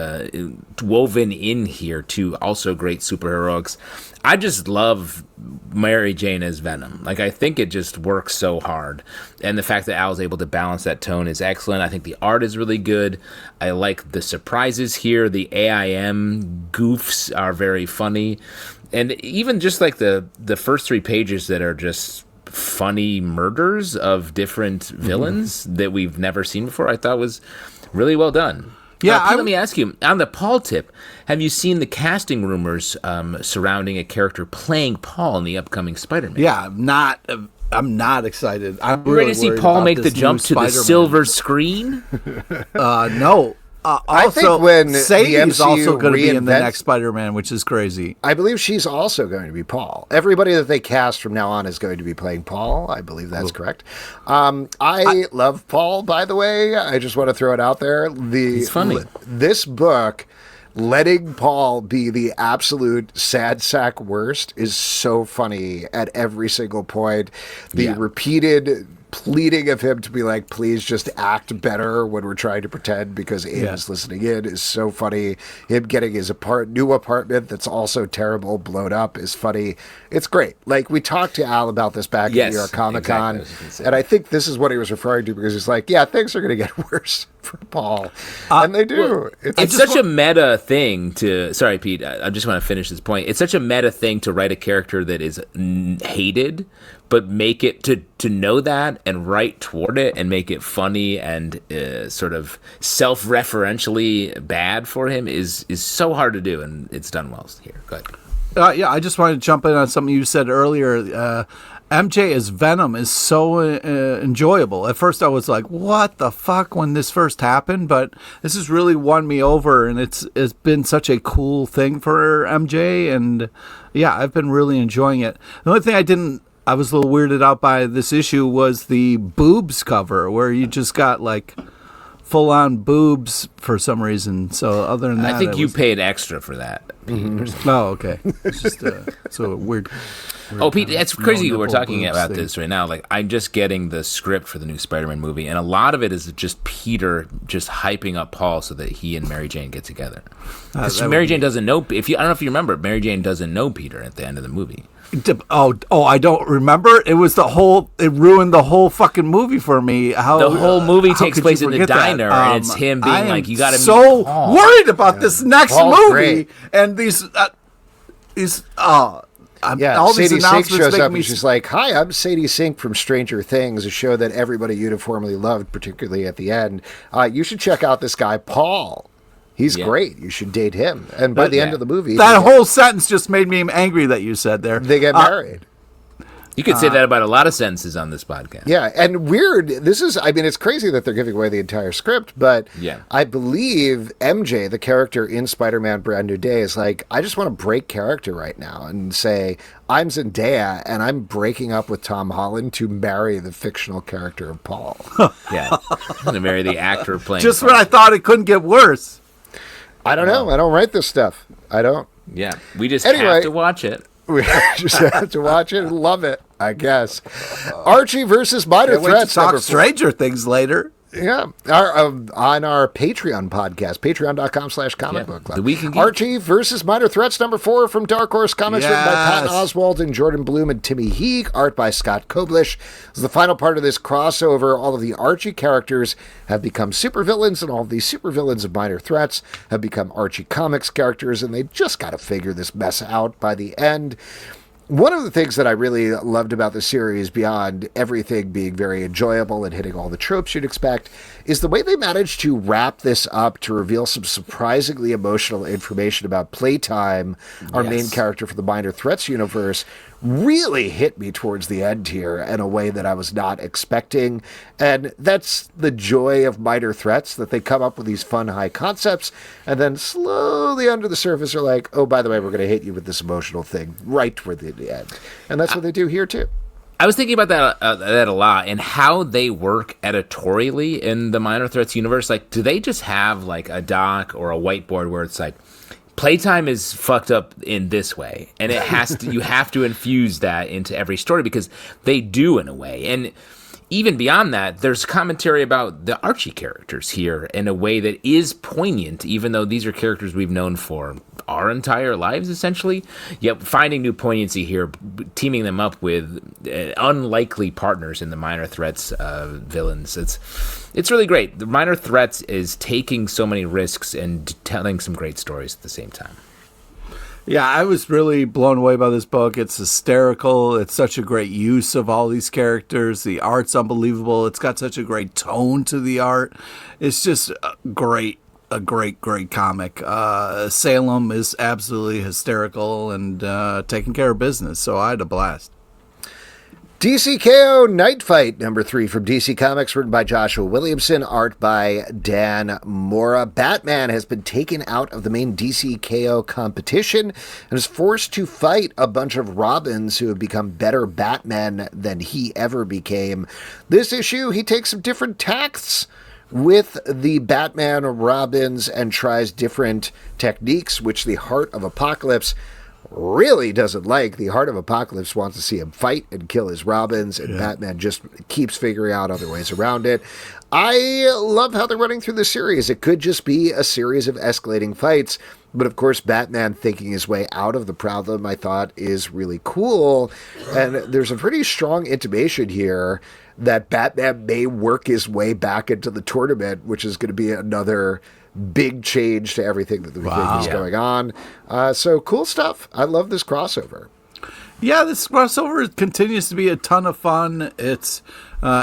woven in here to also great superheroics. I just love Mary Jane as Venom. Like, I think it just works so hard. And the fact that Al's able to balance that tone is excellent. I think the art is really good. I like the surprises here. The AIM goofs are very funny. And even just like the first 3 pages that are just funny murders of different villains that we've never seen before, I thought was really well done. Yeah, Pete, let me ask you, on the Paul tip, have you seen the casting rumors surrounding a character playing Paul in the upcoming Spider-Man? Yeah, I'm not excited. I'm You really ready to see worried Paul about make the this jump new to the Spider-Man. silver screen? No. I think Also, when the Sadie's MCU also going to be in the reinvents- next Spider-Man, which is crazy. I believe she's also going to be Paul. Everybody that they cast from now on is going to be playing Paul. I believe that's correct. I love Paul, by the way. I just want to throw it out there. He's funny. This book, letting Paul be the absolute sad sack worst, is so funny at every single point. The repeated pleading of him to be like, please just act better when we're trying to pretend because Abe is listening in is so funny. Him getting his new apartment that's also terrible blown up is funny. It's great. Like, we talked to Al about this back at New York Comic Con, exactly. and I think this is what he was referring to because he's like, yeah, things are going to get worse for Paul. And they do. It's such a meta thing to... Sorry, Pete. I just want to finish this point. It's such a meta thing to write a character that is hated, but make it to know that and write toward it and make it funny and sort of self-referentially bad for him is so hard to do, and it's done well here. Go ahead. Yeah, I just wanted to jump in on something you said earlier. MJ as Venom is so enjoyable. At first I was like, what the fuck when this first happened? But this has really won me over, and it's been such a cool thing for MJ, and yeah, I've been really enjoying it. The only thing I was a little weirded out by this issue was the boobs cover, where you just got like full-on boobs for some reason. So other than that, I think you paid extra for that, Pete. Oh, okay. It's just so weird. Oh, Pete, it's crazy we're nipple talking boobs about thing. this right now. Like, I'm just getting the script for the new Spider-Man movie, and a lot of it is just Peter just hyping up Paul so that he and Mary Jane get together. 'Cause Mary Jane doesn't know. I don't know if you remember, Mary Jane doesn't know Peter at the end of the movie. Oh, I don't remember. It was it ruined the whole fucking movie for me. The whole movie takes could place you in the forget that? diner, and it's him being like, "You got to so meet Paul." worried about this next Paul's movie great. and these all Sadie these Sink announcements shows make up me and she's like, hi, I'm Sadie Sink from Stranger Things, a show that everybody uniformly loved, particularly at the end. You should check out this guy, Paul. He's great. You should date him. And by the end of the movie... That whole sentence just made me angry that you said there. They get married. You could say that about a lot of sentences on this podcast. Yeah, and weird, it's crazy that they're giving away the entire script, but I believe MJ, the character in Spider-Man Brand New Day, is like, I just want to break character right now and say, I'm Zendaya, and I'm breaking up with Tom Holland to marry the fictional character of Paul. Yeah. I'm going to marry the actor playing Just Paul. when I thought it couldn't get worse. I don't know. I don't write this stuff. I don't. Yeah, we just have to watch it. We just have to watch it and love it, I guess. Archie versus Minor Can't wait to Threats. talk number 4. Stranger Things later. Yeah, on our Patreon podcast, patreon.com/comic book club. The Week in Geek. Archie versus Minor Threats number 4 from Dark Horse Comics, written by Patton Yes. Oswalt and Jordan Bloom and Timmy Heeg, art by Scott Koblish. This is the final part of this crossover. All of the Archie characters have become supervillains, and all of the supervillains of Minor Threats have become Archie Comics characters, and they just got to figure this mess out by the end. One of the things that I really loved about the series, beyond everything being very enjoyable and hitting all the tropes you'd expect, is the way they managed to wrap this up to reveal some surprisingly emotional information about Playtime, our main character for the Minor Threats universe. Really hit me towards the end here in a way that I was not expecting. And that's the joy of Minor Threats, that they come up with these fun high concepts and then slowly under the surface are like, oh, by the way, we're going to hit you with this emotional thing right toward the end. And that's what they do here too. I was thinking about that a lot, and how they work editorially in the Minor Threats universe. Like, do they just have like a doc or a whiteboard where it's like, playtime is fucked up in this way, and it has to. You have to infuse that into every story because they do in a way, and even beyond that, there's commentary about the Archie characters here in a way that is poignant, even though these are characters we've known for our entire lives, essentially. Yet finding new poignancy here, teaming them up with unlikely partners in the Minor Threats villains. It's really great. The Minor Threats is taking so many risks and telling some great stories at the same time. Yeah, I was really blown away by this book. It's hysterical. It's such a great use of all these characters. The art's unbelievable. It's got such a great tone to the art. It's just a great comic. Salem is absolutely hysterical and taking care of business, so I had a blast. DCKO Knightfight, number 3 from DC Comics, written by Joshua Williamson, art by Dan Mora. Batman has been taken out of the main DCKO competition and is forced to fight a bunch of Robins who have become better Batmen than he ever became. This issue, he takes some different tacts with the Batman Robins and tries different techniques, which the Heart of Apocalypse really doesn't like. The Heart of Apocalypse wants to see him fight and kill his Robins, and Batman just keeps figuring out other ways around it. I love how they're running through the series. It could just be a series of escalating fights, but of course Batman thinking his way out of the problem, I thought, is really cool. And there's a pretty strong intimation here that Batman may work his way back into the tournament, which is going to be another big change to everything that we think is going on. So cool stuff. I love this crossover. Yeah, this crossover continues to be a ton of fun. It's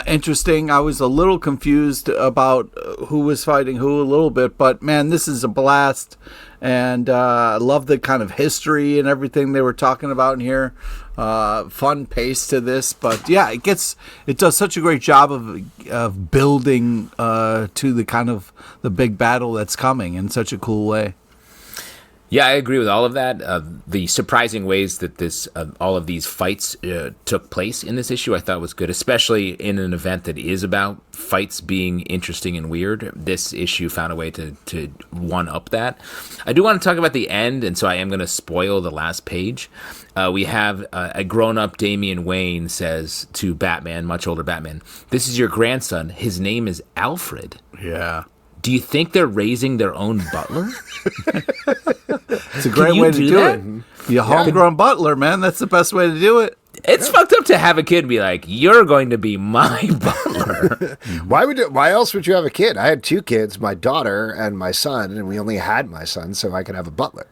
interesting. I was a little confused about who was fighting who a little bit, but man, this is a blast. And I love the kind of history and everything they were talking about in here. Fun pace to this, but yeah, it does such a great job of building to the kind of the big battle that's coming in such a cool way. Yeah, I agree with all of that. The surprising ways that all of these fights took place in this issue, I thought was good, especially in an event that is about fights being interesting and weird. This issue found a way to one-up that. I do want to talk about the end, and so I am going to spoil the last page. We have a grown-up Damian Wayne says to Batman, much older Batman, "This is your grandson. His name is Alfred." Yeah. Do you think they're raising their own butler? It's a great way to do it. You homegrown butler, man. That's the best way to do it. It's fucked up to have a kid be like, "You're going to be my butler." Why else would you have a kid? I had 2 kids, my daughter and my son, and we only had my son so I could have a butler.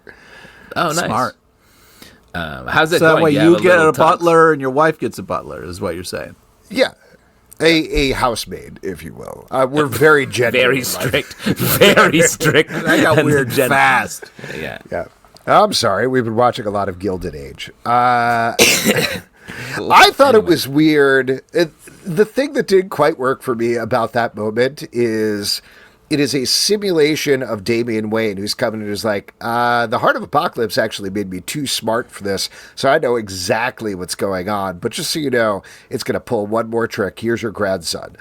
Oh, nice. Smart. How's that so going? that way you get a butler and your wife gets a butler, is what you're saying. Yeah. A housemaid, if you will. We're very gender. Very strict. Very strict. I got weird fast. Yeah. Yeah. I'm sorry. We've been watching a lot of Gilded Age. I thought it was weird. The thing that didn't quite work for me about that moment is it is a simulation of Damian Wayne, who's coming and is like, the Heart of Apocalypse actually made me too smart for this, so I know exactly what's going on. But just so you know, it's going to pull one more trick. Here's your grandson.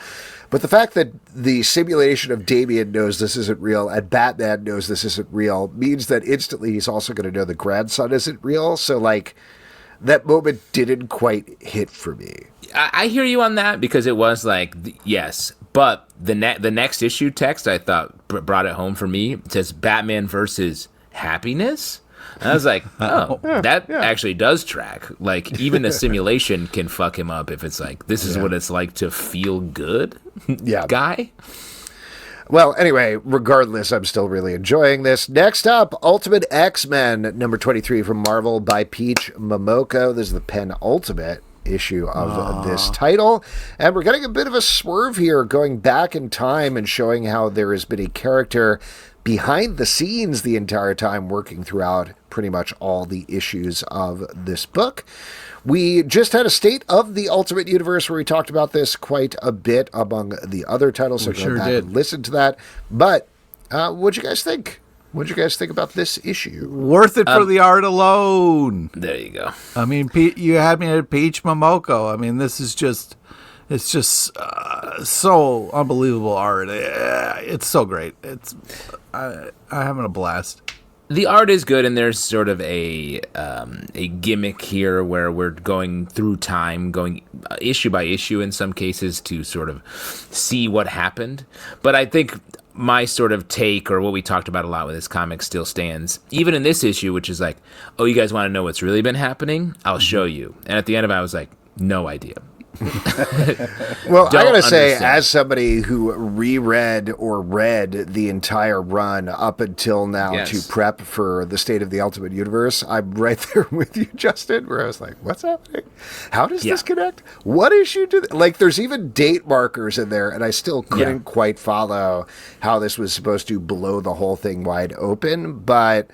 But the fact that the simulation of Damian knows this isn't real and Batman knows this isn't real means that instantly he's also going to know the grandson isn't real. So, like, that moment didn't quite hit for me. I hear you on that because it was like, yes, but the next issue text I thought brought it home for me. It says Batman versus happiness. And I was like, that actually does track. Like, even a simulation can fuck him up if it's like, this is what it's like to feel good, guy. Well, anyway, regardless, I'm still really enjoying this. Next up, Ultimate X-Men, number 23 from Marvel by Peach Momoko. This is the penultimate issue of this title, and we're getting a bit of a swerve here, going back in time and showing how there has been a character behind the scenes the entire time, working throughout pretty much all the issues of this book. We just had a State of the Ultimate Universe where we talked about this quite a bit among the other titles, so go back and listen to that. But what'd you guys think? What did you guys think about this issue? Worth it for the art alone. There you go. I mean, you had me at Peach Momoko. I mean, this is just, it's just so unbelievable art. It's so great. I'm having a blast. The art is good, and there's sort of a gimmick here where we're going through time, going issue by issue in some cases to sort of see what happened. But I think my sort of take, or what we talked about a lot with this comic, still stands. Even in this issue, which is like, oh, you guys want to know what's really been happening? I'll show you. And at the end of it, I was like, no idea. Well, I gotta say, as somebody who reread or read the entire run up until now to prep for the State of the Ultimate Universe, I'm right there with you, Justin, where I was like, what's happening? How does this connect? What issue did... Like, there's even date markers in there, and I still couldn't quite follow how this was supposed to blow the whole thing wide open, but...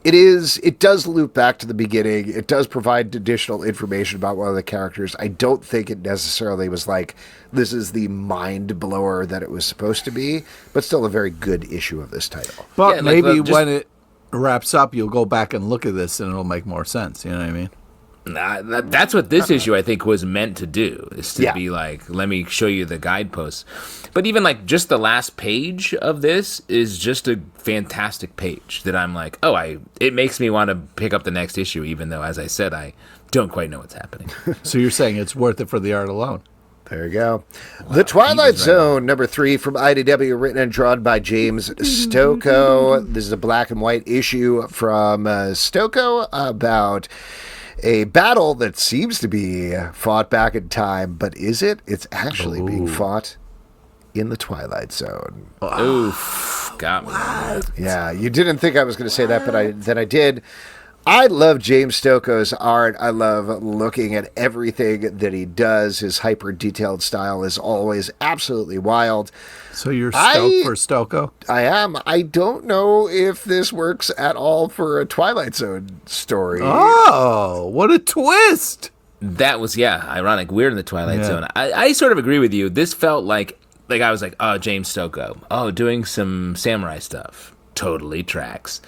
It does loop back to the beginning. It does provide additional information about one of the characters. I don't think it necessarily was like, this is the mind blower that it was supposed to be, but still a very good issue of this title. But maybe when it wraps up, you'll go back and look at this and it'll make more sense. You know what I mean? That's what this issue, I think, was meant to do, is to be like, let me show you the guideposts. But even like just the last page of this is just a fantastic page that I'm like, it makes me want to pick up the next issue, even though, as I said, I don't quite know what's happening. So you're saying it's worth it for the art alone? There you go. Wow, the Twilight Zone, number 3 from IDW, written and drawn by James Stokoe. This is a black and white issue from Stokoe about a battle that seems to be fought back in time, but is it? It's actually being fought in the Twilight Zone. Oof. Got me. Yeah, you didn't think I was going to say that, but then I did. I love James Stokoe's art. I love looking at everything that he does. His hyper-detailed style is always absolutely wild. So you're stoked for Stokoe? I am. I don't know if this works at all for a Twilight Zone story. Oh, what a twist! That was, ironic. Weird in the Twilight Zone. I sort of agree with you. This felt like I was like, oh, James Stokoe. Oh, doing some samurai stuff. Totally tracks.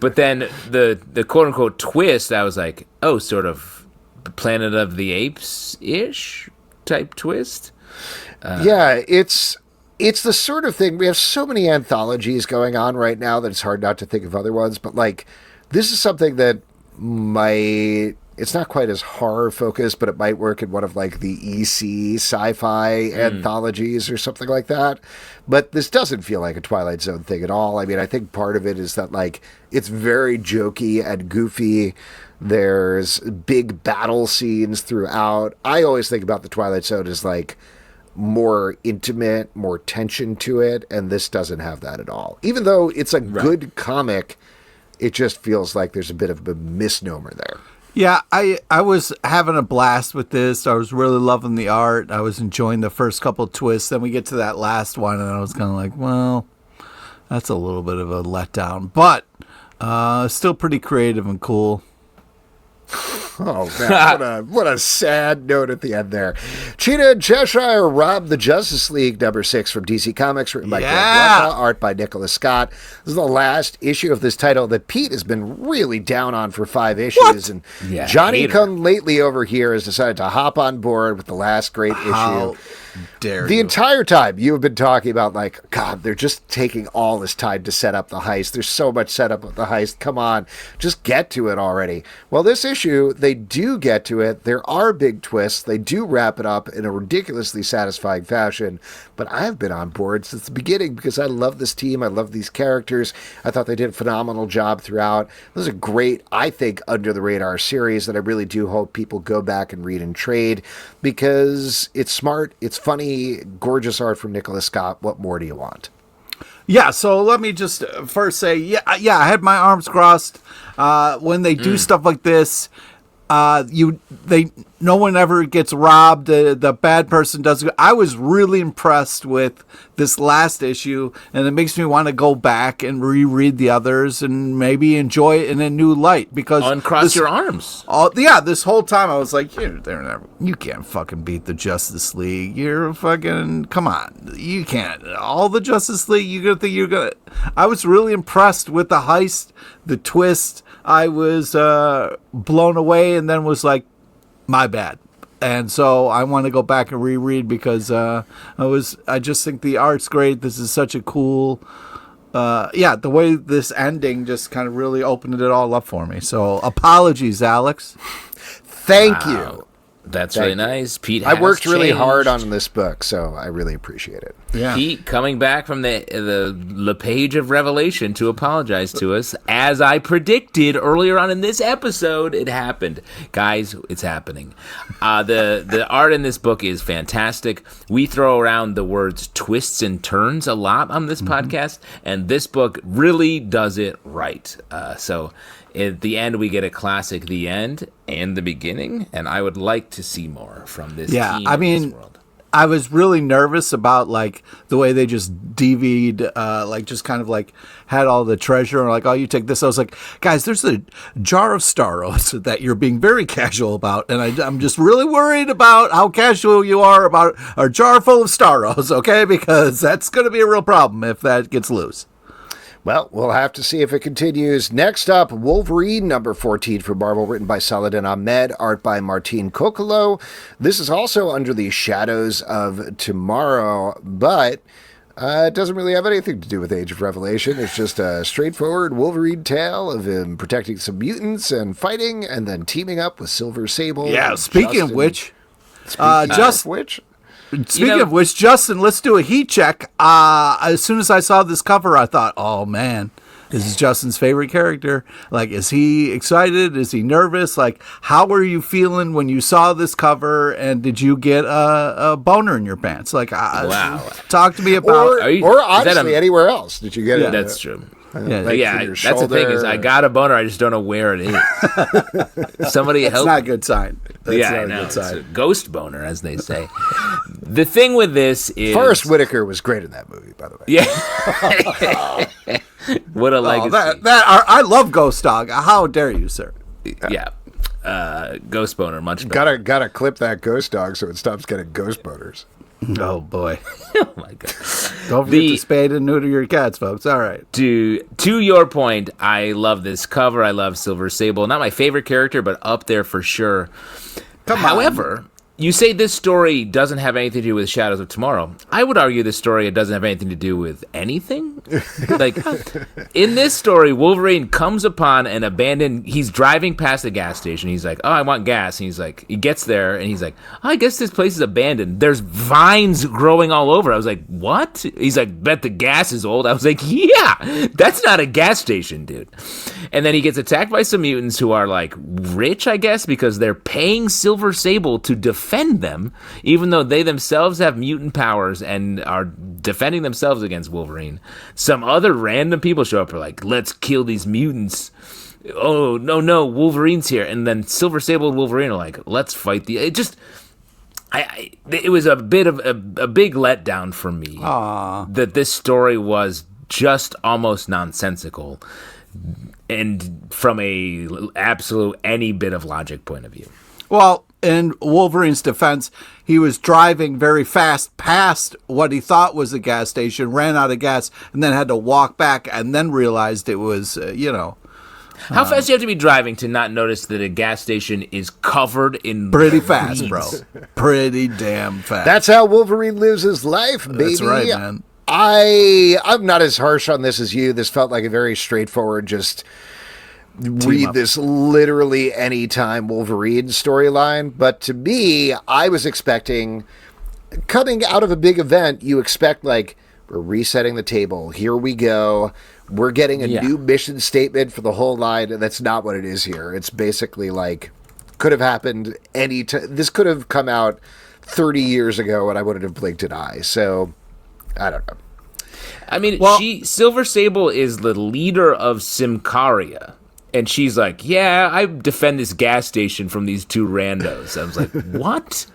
But then the quote-unquote twist, I was like, oh, sort of Planet of the Apes-ish type twist. It's the sort of thing, we have so many anthologies going on right now that it's hard not to think of other ones, but like, this is something that it's not quite as horror focused, but it might work in one of like the EC sci-fi anthologies or something like that. But this doesn't feel like a Twilight Zone thing at all. I mean, I think part of it is that like it's very jokey and goofy. There's big battle scenes throughout. I always think about the Twilight Zone as like more intimate, more tension to it, and this doesn't have that at all. Even though it's a good comic, it just feels like there's a bit of a misnomer there. Yeah, I was having a blast with this. I was really loving the art. I was enjoying the first couple twists. Then we get to that last one, and I was kind of like, well, that's a little bit of a letdown. But still pretty creative and cool. Oh, man, what a sad note at the end there. Cheetah and Cheshire robbed the Justice League, number 6 from DC Comics, written by Greg, art by Nicholas Scott. This is the last issue of this title that Pete has been really down on for 5 issues. And Johnny Come Lately over here has decided to hop on board with the last great issue. The entire time you have been talking about like, God, they're just taking all this time to set up the heist. There's so much setup of the heist. Come on, just get to it already. Well, this issue, they do get to it. There are big twists. They do wrap it up in a ridiculously satisfying fashion. But I've been on board since the beginning because I love this team. I love these characters. I thought they did a phenomenal job throughout. This is a great, I think, under the radar series that I really do hope people go back and read and trade because it's smart. It's funny, gorgeous art from Nicholas Scott. What more do you want? Yeah, so let me just first say, I had my arms crossed. When they do stuff like this, no one ever gets robbed. The bad person doesn't. I was really impressed with this last issue, and it makes me want to go back and reread the others and maybe enjoy it in a new light. Because uncross your arms. This whole time I was like, you can't fucking beat the Justice League. You're fucking, come on, you can't. All the Justice League, you're gonna think you're gonna. I was really impressed with the heist, the twist. I was blown away, and then was like, my bad. And so I want to go back and reread because I just think the art's great. This is such a cool the way this ending just kind of really opened it all up for me. So apologies, Alex. Thank you. That's really nice. Pete I has worked really changed. hard on this book, so I really appreciate it. Yeah. Pete coming back from the page of Revelation to apologize to us, as I predicted earlier on in this episode. It happened, guys. It's happening. The art in this book is fantastic. We throw around the words twists and turns a lot on this podcast, and this book really does it right. So at the end, we get a classic The End and the beginning, and I would like to see more from this team in this world. I was really nervous about like the way they just DV'd, like just kind of like had all the treasure and like, oh, you take this. I was like, guys, there's a jar of Staros that you're being very casual about, and I'm just really worried about how casual you are about a jar full of Staros, okay? Because that's going to be a real problem if that gets loose. Well, we'll have to see if it continues. Next up, Wolverine, number 14 from Marvel, written by Saladin Ahmed, art by Martin Kokolo. This is also under the Shadows of Tomorrow, but it doesn't really have anything to do with Age of Revelation. It's just a straightforward Wolverine tale of him protecting some mutants and fighting, and then teaming up with Silver Sable. Yeah, speaking of which, Speaking of which, Justin, let's do a heat check. As soon as I saw this cover, I thought, oh, man, this is Justin's favorite character. Like, is he excited? Is he nervous? Like, how were you feeling when you saw this cover? And did you get a boner in your pants? Like, wow. Talk to me about... Or honestly, anywhere else. Did you get it? That's true. Yeah, that's the thing is I got a boner. I just don't know where it is. Somebody help. That's not a good sign. That's I know. It's a ghost boner, as they say. The thing with this is Forrest Whitaker was great in that movie, by the way. Yeah. What a legacy. I love Ghost Dog. How dare you, sir? Yeah. Ghost boner, much better. Gotta clip that Ghost Dog so it stops getting ghost boners. Oh boy! Oh my god! Don't forget to spade and neuter your cats, folks. All right. To your point, I love this cover. I love Silver Sable. Not my favorite character, but up there for sure. However, you say this story doesn't have anything to do with Shadows of Tomorrow. I would argue this story doesn't have anything to do with anything. Like, in this story, Wolverine comes upon an abandoned... He's driving past a gas station. He's like, oh, I want gas. And he's like, he gets there, and he's like, oh, I guess this place is abandoned. There's vines growing all over. I was like, what? He's like, bet the gas is old. I was like, yeah, that's not a gas station, dude. And then he gets attacked by some mutants who are, like, rich, I guess, because they're paying Silver Sable to defend them, even though they themselves have mutant powers and are defending themselves against Wolverine. Some other random people show up and are like, let's kill these mutants. Oh, no, Wolverine's here. And then Silver Sable and Wolverine are like, let's fight the... It was a bit of a big letdown for me. That this story was just almost nonsensical, and from a absolute any bit of logic point of view. Well, in Wolverine's defense, he was driving very fast past what he thought was a gas station, ran out of gas, and then had to walk back, and then realized it was, How fast do you have to be driving to not notice that a gas station is covered in... Pretty fast, bro. Pretty damn fast. That's how Wolverine lives his life, baby. That's right, man. I'm not as harsh on this as you. This felt like a very straightforward, just... read this literally anytime Wolverine storyline, but to me, I was expecting, coming out of a big event, you expect, like, we're resetting the table, here we go, we're getting a new mission statement for the whole line, and that's not what it is here. It's basically like, could have happened this could have come out 30 years ago and I wouldn't have blinked an eye, so I don't know. I mean, Silver Sable is the leader of Symkaria. And she's like, yeah, I defend this gas station from these two randos. I was like, what?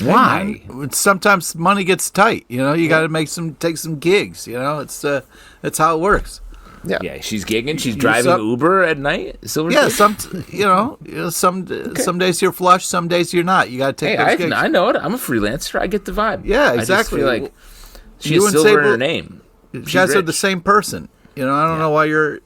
Why? Sometimes money gets tight. You got to take some gigs. It's that's how it works. Yeah, she's gigging. She's driving Uber at night. Silver Sable? Some days you're flush, some days you're not. You got to take those gigs. I know it. I'm a freelancer. I get the vibe. Yeah, exactly. I just feel like she has silver in her name. You guys are the same person. I don't know why you're...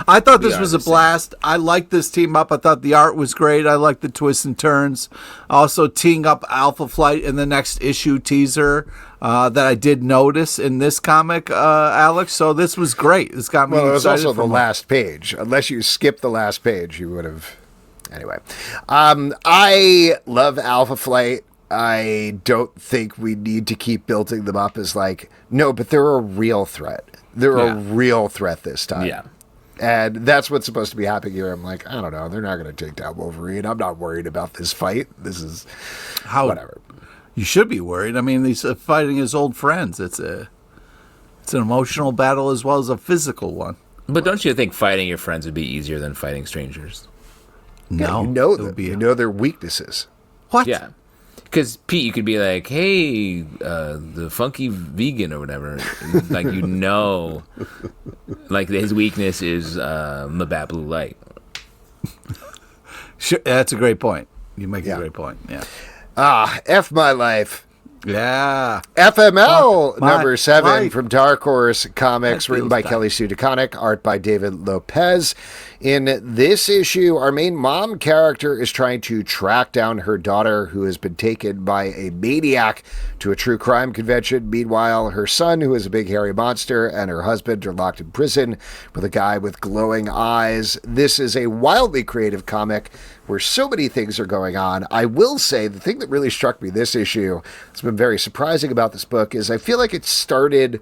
I thought this are was the a blast. I liked this team up. I thought the art was great. I liked the twists and turns. Also, teeing up Alpha Flight in the next issue teaser that I did notice in this comic, Alex. So this was great. This got me excited. Well, it was also the last page. Unless you skipped the last page, you would have... Anyway. I love Alpha Flight. I don't think we need to keep building them up as like, no, but they're a real threat. They're a real threat this time. Yeah. And that's what's supposed to be happening here. I'm like, I don't know. They're not going to take down Wolverine. I'm not worried about this fight. This is whatever. You should be worried. I mean, he's fighting his old friends. It's an emotional battle as well as a physical one. But don't you think fighting your friends would be easier than fighting strangers? No. You know them. You know their weaknesses. What? Yeah. Because, Pete, you could be like, hey, the funky vegan or whatever. Like, like his weakness is Labatt Blue Light. Sure, that's a great point. You make a great point, yeah. F my life. Yeah. FML number 7 life. from Dark Horse Comics, written by Kelly Sue DeConnick, art by David Lopez. In this issue, our main mom character is trying to track down her daughter, who has been taken by a maniac to a true crime convention. Meanwhile, her son, who is a big hairy monster, and her husband are locked in prison with a guy with glowing eyes. This is a wildly creative comic where so many things are going on. I will say the thing that really struck me this issue, it's been very surprising about this book, is I feel like it started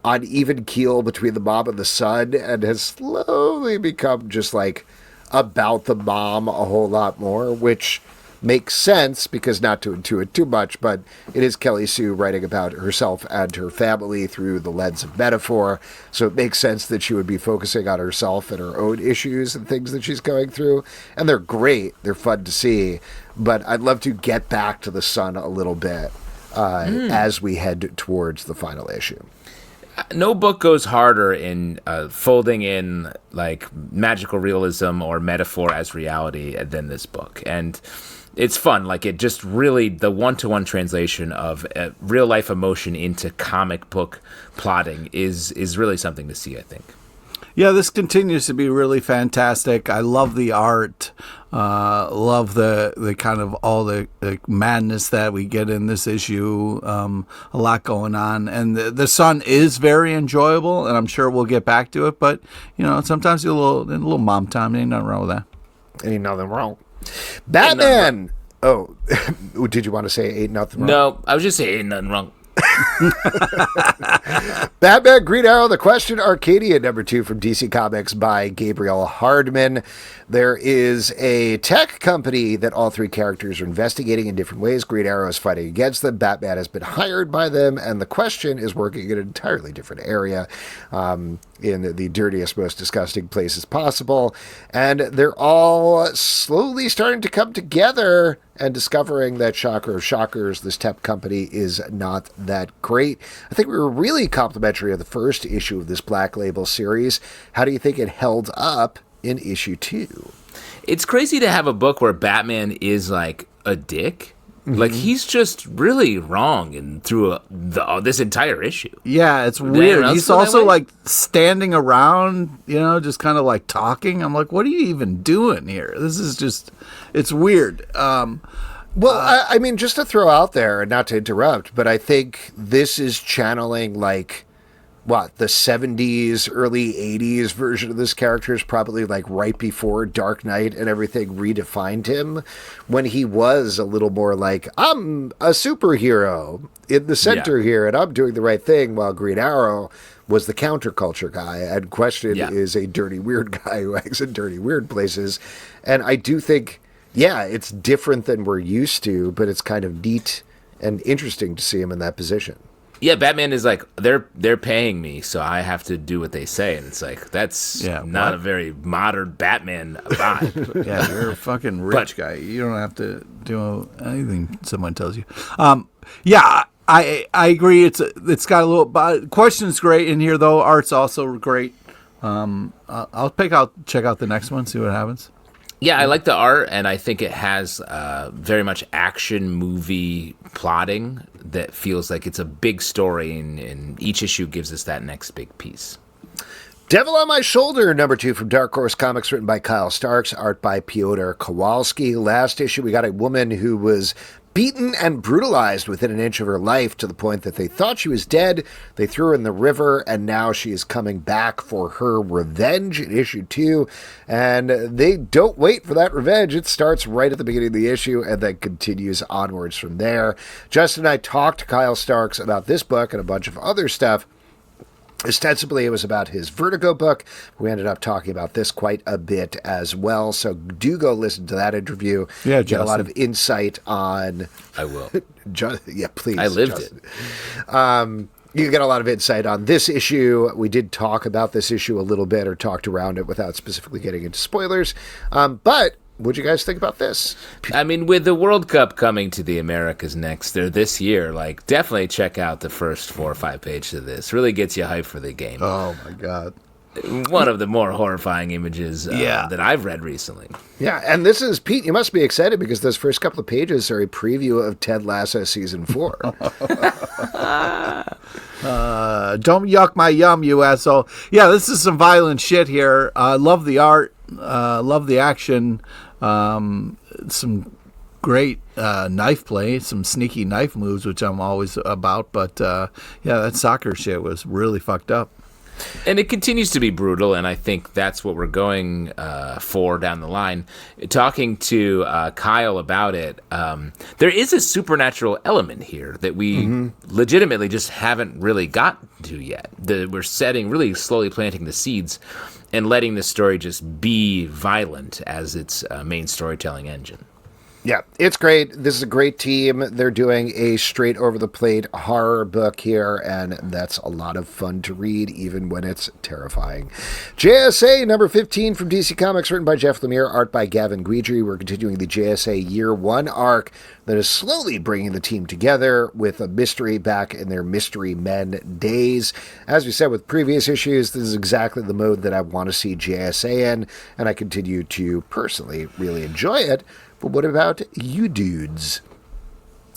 on even keel between the mom and the son and has slowly become just like about the mom a whole lot more, which makes sense because not to intuit too much, but it is Kelly Sue writing about herself and her family through the lens of metaphor. So it makes sense that she would be focusing on herself and her own issues and things that she's going through. And they're great. They're fun to see. But I'd love to get back to the son a little bit as we head towards the final issue. No book goes harder in folding in like magical realism or metaphor as reality than this book. And it's fun. Like, it just really, the one-to-one translation of real life emotion into comic book plotting is really something to see, I think. Yeah, this continues to be really fantastic. I love the art. Love the kind of all the madness that we get in this issue. A lot going on. And the son is very enjoyable, and I'm sure we'll get back to it. But, you know, sometimes a little mom time. Ain't nothing wrong with that. Ain't nothing wrong. Batman! Oh, did you want to say ain't nothing wrong? No, I was just saying ain't nothing wrong. Batman Green Arrow, The Question, Arcadia, number 2 from DC Comics by Gabriel Hardman. There is a tech company that all three characters are investigating in different ways. Green Arrow is fighting against them. Batman has been hired by them, and The Question is working in an entirely different area, in the dirtiest, most disgusting places possible. And they're all slowly starting to come together and discovering that, shocker of shockers, this tech company is not that great. I think we were really complimentary of the first issue of this Black Label series. How do you think it held up in issue 2? It's crazy to have a book where Batman is like a dick. Mm-hmm. Like, he's just really wrong and through this entire issue. Yeah, it's weird. He's also like standing around, you know, just kind of like talking. I'm like, what are you even doing here? This is just, it's weird. I mean, just to throw out there, and not to interrupt, but I think this is channeling like, the 70s, early 80s version of this character is probably like right before Dark Knight and everything redefined him, when he was a little more like, I'm a superhero in the center here and I'm doing the right thing, while Green Arrow was the counterculture guy, and Question is a dirty, weird guy who hangs in dirty, weird places. And I do think, it's different than we're used to, but it's kind of neat and interesting to see him in that position. Yeah, Batman is like, they're paying me, so I have to do what they say. And it's like, that's not a very modern Batman vibe. Yeah, you're a fucking rich guy. You don't have to do anything someone tells you. I agree. It's got a little... Question's great in here, though. Art's also great. I'll check out the next one, see what happens. Yeah, I like the art, and I think it has very much action movie plotting that feels like it's a big story, and each issue gives us that next big piece. Devil on My Shoulder, #2 from Dark Horse Comics, written by Kyle Starks, art by Piotr Kowalski. Last issue, we got a woman who was beaten and brutalized within an inch of her life to the point that they thought she was dead. They threw her in the river, and now she is coming back for her revenge in issue 2. And they don't wait for that revenge. It starts right at the beginning of the issue and then continues onwards from there. Justin and I talked to Kyle Starks about this book and a bunch of other stuff. Ostensibly, it was about his Vertigo book. We ended up talking about this quite a bit as well. So do go listen to that interview. Yeah, get a lot of insight on. I will. Yeah, please. I lived Justin. You get a lot of insight on this issue. We did talk about this issue a little bit, or talked around it without specifically getting into spoilers. But what'd you guys think about this? I mean, with the World Cup coming to the Americas this year, like, definitely check out the first 4 or 5 pages of this. Really gets you hyped for the game. Oh, my God. One of the more horrifying images that I've read recently. Yeah, and this is, Pete, you must be excited because those first couple of pages are a preview of Ted Lasso Season 4. Don't yuck my yum, you asshole. Yeah, this is some violent shit here. Love the art. Love the action. Some great knife play, some sneaky knife moves, which I'm always about. But yeah, that soccer shit was really fucked up. And it continues to be brutal, and I think that's what we're going for down the line. Talking to Kyle about it, there is a supernatural element here that we legitimately just haven't really gotten to yet. We're really slowly planting the seeds and letting the story just be violent as its main storytelling engine. Yeah, it's great. This is a great team. They're doing a straight over the plate horror book here, and that's a lot of fun to read, even when it's terrifying. JSA #15 from DC Comics, written by Jeff Lemire, art by Gavin Guidry. We're continuing the JSA Year 1 arc that is slowly bringing the team together with a mystery back in their Mystery Men days. As we said with previous issues, this is exactly the mode that I want to see JSA in, and I continue to personally really enjoy it. But what about you dudes?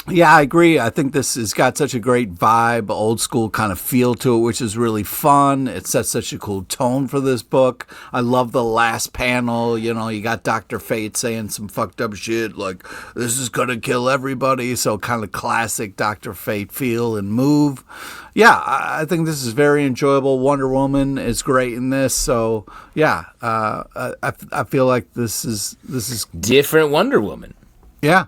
Yeah, I agree. I think this has got such a great vibe, old school kind of feel to it, which is really fun. It sets such a cool tone for this book. I love the last panel. You know, you got Dr. Fate saying some fucked up shit like, this is going to kill everybody. So kind of classic Dr. Fate feel and move. Yeah, I think this is very enjoyable. Wonder Woman is great in this. So, yeah, I feel like this is Different Wonder Woman. Yeah.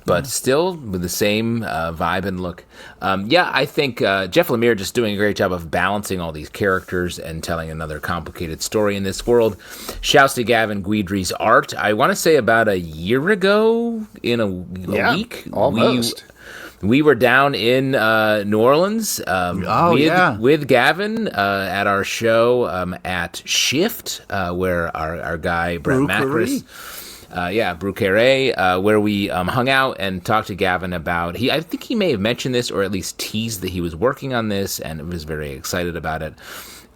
But still with the same vibe and look. I think Jeff Lemire just doing a great job of balancing all these characters and telling another complicated story in this world. Shouts to Gavin Guidry's art. I want to say about a year ago, in a week. Almost. We were down in New Orleans with Gavin at our show at Shift, where our guy, Brett Macris... Bruqueray, where we hung out and talked to Gavin about, I think he may have mentioned this or at least teased that he was working on this and was very excited about it.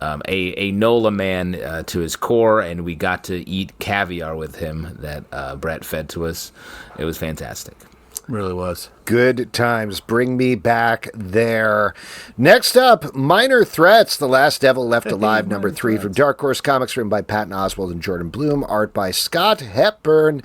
A NOLA man to his core, and we got to eat caviar with him that Brett fed to us. It was fantastic. Really was. Good times. Bring me back there. Next up, Minor Threats, The Last Devil Left Alive, #3 from Dark Horse Comics, written by Patton Oswalt and Jordan Bloom, art by Scott Hepburn.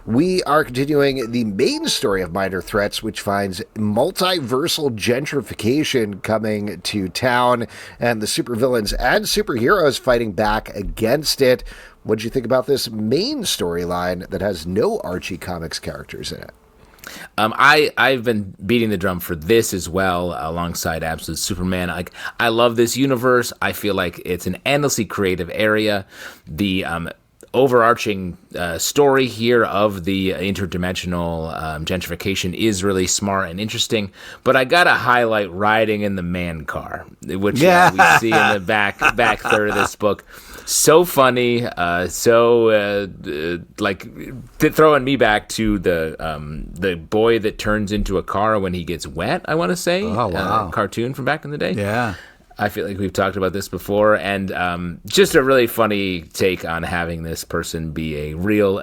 We are continuing the main story of Minor Threats, which finds multiversal gentrification coming to town and the supervillains and superheroes fighting back against it. What did you think about this main storyline that has no Archie Comics characters in it? I've been beating the drum for this as well, alongside Absolute Superman. I love this universe. I feel like it's an endlessly creative area. The overarching story here of the interdimensional gentrification is really smart and interesting. But I gotta highlight riding in the man car, which we see in the back third of this book. So funny, throwing me back to the boy that turns into a car when he gets wet. I want to say, cartoon from back in the day. Yeah. I feel like we've talked about this before, and just a really funny take on having this person be a real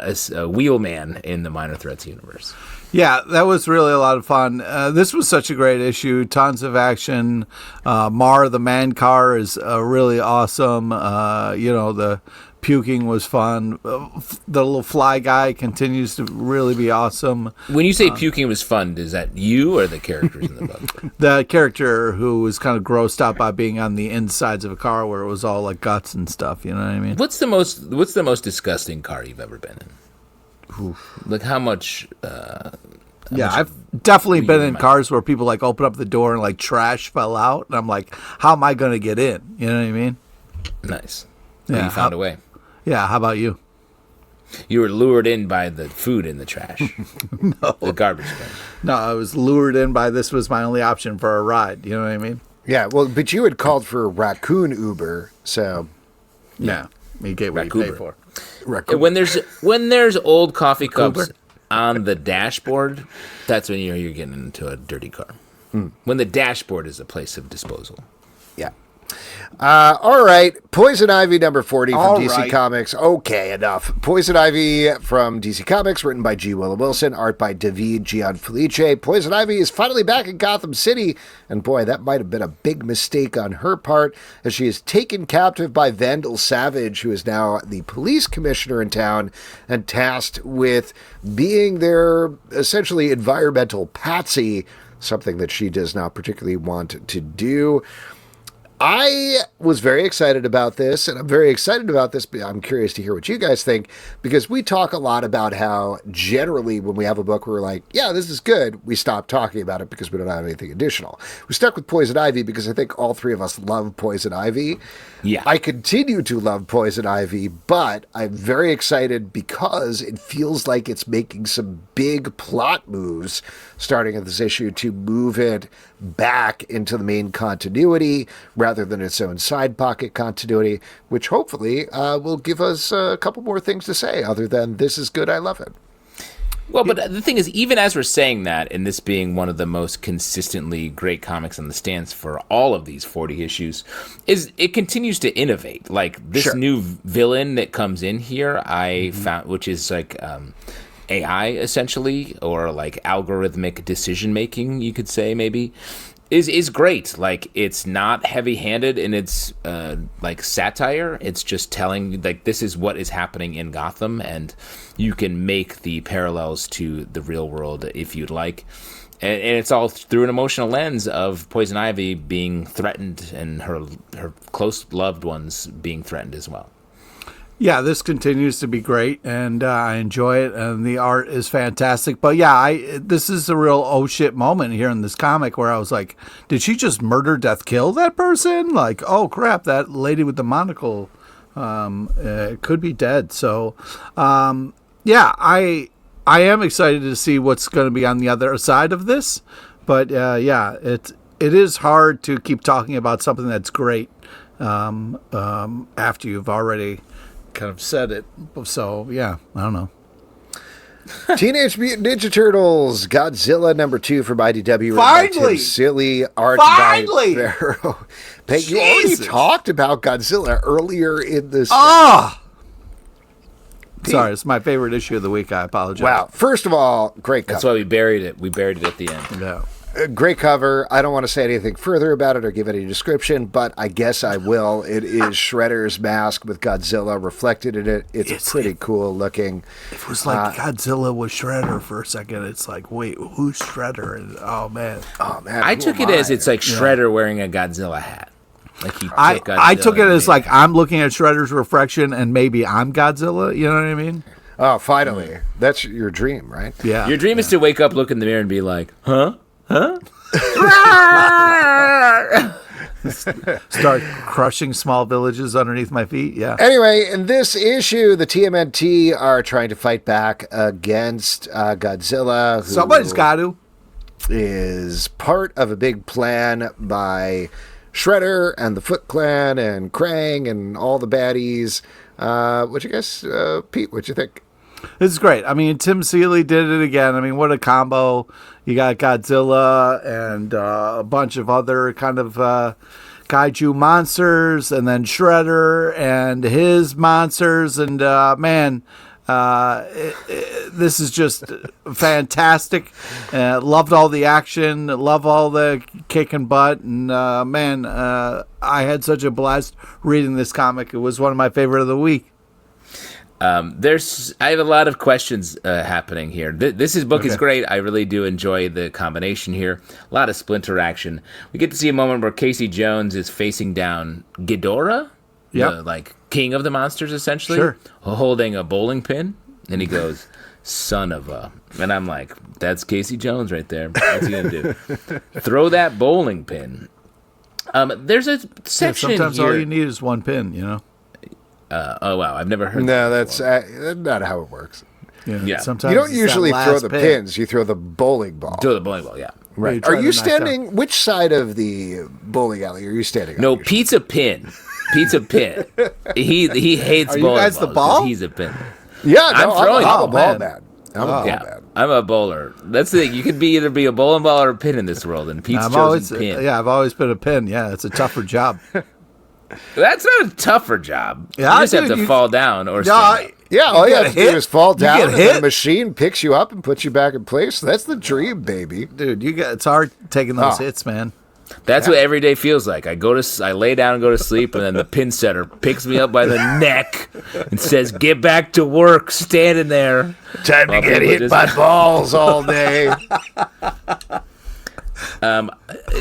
wheelman in the Minor Threats universe. Yeah, that was really a lot of fun. This was such a great issue. Tons of action. Mar, the man car, is really awesome. The puking was fun. The little fly guy continues to really be awesome. When you say puking was fun, is that you or the characters in the book? The character who was kind of grossed out by being on the insides of a car where it was all like guts and stuff. You know what I mean? What's the most disgusting car you've ever been in? Oof. Like how much? I've definitely been in cars where people like open up the door and like trash fell out, and I'm like, how am I going to get in? You know what I mean? Nice. Yeah, you found a way. Yeah. How about you? You were lured in by the food in the trash. No. The garbage bin. No, I was lured in by this was my only option for a ride. You know what I mean? Yeah, well, but you had called for a raccoon Uber, so... Yeah, you get what you pay for. Raccoon. When there's old coffee cups on the dashboard, that's when you're getting into a dirty car. When the dashboard is a place of disposal. Yeah. All right. Poison Ivy number 40 from All DC right. Comics. Okay, enough. Poison Ivy from DC Comics, written by G. Willow Wilson, art by David Gianfelice. Poison Ivy is finally back in Gotham City, and boy, that might have been a big mistake on her part, as she is taken captive by Vandal Savage, who is now the police commissioner in town, and tasked with being their, essentially, environmental patsy, something that she does not particularly want to do. I was very excited about this, and I'm very excited about this, but I'm curious to hear what you guys think, because we talk a lot about how generally when we have a book, we're like, yeah, this is good, we stop talking about it because we don't have anything additional. We stuck with Poison Ivy because I think all three of us love Poison Ivy. Yeah. I continue to love Poison Ivy, but I'm very excited because it feels like it's making some big plot moves starting at this issue to move it back into the main continuity rather than its own side pocket continuity, which hopefully will give us a couple more things to say other than this is good, I love it. Well, but the thing is, even as we're saying that, and this being one of the most consistently great comics on the stands for all of these 40 issues, is it continues to innovate. Like this new villain that comes in here, I found, which is like AI essentially, or like algorithmic decision making, you could say maybe, is great. Like it's not heavy-handed in its like satire. It's just telling like this is what is happening in Gotham, and you can make the parallels to the real world if you'd like. And it's all through an emotional lens of Poison Ivy being threatened and her close loved ones being threatened as well. Yeah, this continues to be great, and I enjoy it, and the art is fantastic. But yeah, this is a real oh shit moment here in this comic where I was like, did she just murder, death, kill that person? Like, oh crap, that lady with the monocle could be dead. So, yeah, I am excited to see what's going to be on the other side of this. But yeah, it is hard to keep talking about something that's great after you've already kind of said it. So yeah, I don't know. Teenage Mutant Ninja Turtles Godzilla number 2 from IDW, written Finally! by Tim Seeley, art Finally! by Pharaoh. Peg, you already Jesus! talked about Godzilla earlier in this. Sorry, it's my favorite issue of the week. I apologize. Wow. First of all, great cover. That's why we buried it. We buried it at the end. Yeah. Great cover. I don't want to say anything further about it or give any description, but I guess I will. It is Shredder's mask with Godzilla reflected in it. It's pretty cool looking. It was like Godzilla was Shredder for a second. It's like, wait, who's Shredder? And, oh man. I took it as it's like Shredder wearing a Godzilla hat. Like he I took it as like I'm looking at Shredder's reflection and maybe I'm Godzilla. You know what I mean? Oh, finally. That's your dream, right? Yeah. Your dream is to wake up, look in the mirror, and be like, huh? Huh? Start crushing small villages underneath my feet. Yeah. Anyway, in this issue, the TMNT are trying to fight back against Godzilla. Who Somebody's got to. is part of a big plan by Shredder and the Foot Clan and Krang and all the baddies. What you guys, Pete, what you think? This is great. I mean, Tim Seeley did it again. I mean, what a combo. You got Godzilla and a bunch of other kind of kaiju monsters, and then Shredder and his monsters, and this is just fantastic. Loved all the action, love all the kicking butt, and I had such a blast reading this comic. It was one of my favorite of the week. I have a lot of questions happening here. This book is great. I really do enjoy the combination here. A lot of Splinter action. We get to see a moment where Casey Jones is facing down Ghidorah, the king of the monsters, essentially, holding a bowling pin, and he goes, "Son of a," and I'm like, "That's Casey Jones right there. What's he gonna do? Throw that bowling pin." There's a section sometimes here. all you need is one pin, you know. Oh wow, I've never heard. No, that that's not how it works. Yeah. Sometimes You don't it's usually that throw last the pin. pins. You throw the bowling ball. throw the bowling ball. Yeah. Right. try Are to you knock standing? Which side of the bowling alley are you standing on? No, usually? pizza pin. Pizza pin. He hates Are you bowling guys the balls 'cause ball? He's a pin. Yeah, I'm no, throwing I'm it. a ball man. man. I'm a ball Yeah, man. I'm a bowler. That's the thing. You can either be a bowling ball or a pin in this world, and Pete's chosen pin. Yeah, I've always been a pin. Yeah, it's a tougher job. That's not a tougher job. Yeah, you just have dude, to fall down or stand up. Yeah, all you get have to hit, do is fall you down, get and hit. the machine picks you up and puts you back in place. That's the dream, baby. Dude, it's hard taking those hits, man. That's what every day feels like. I lay down and go to sleep, and then the pin setter picks me up by the neck and says, "Get back to work, standing there." Time to get hit by balls all day. A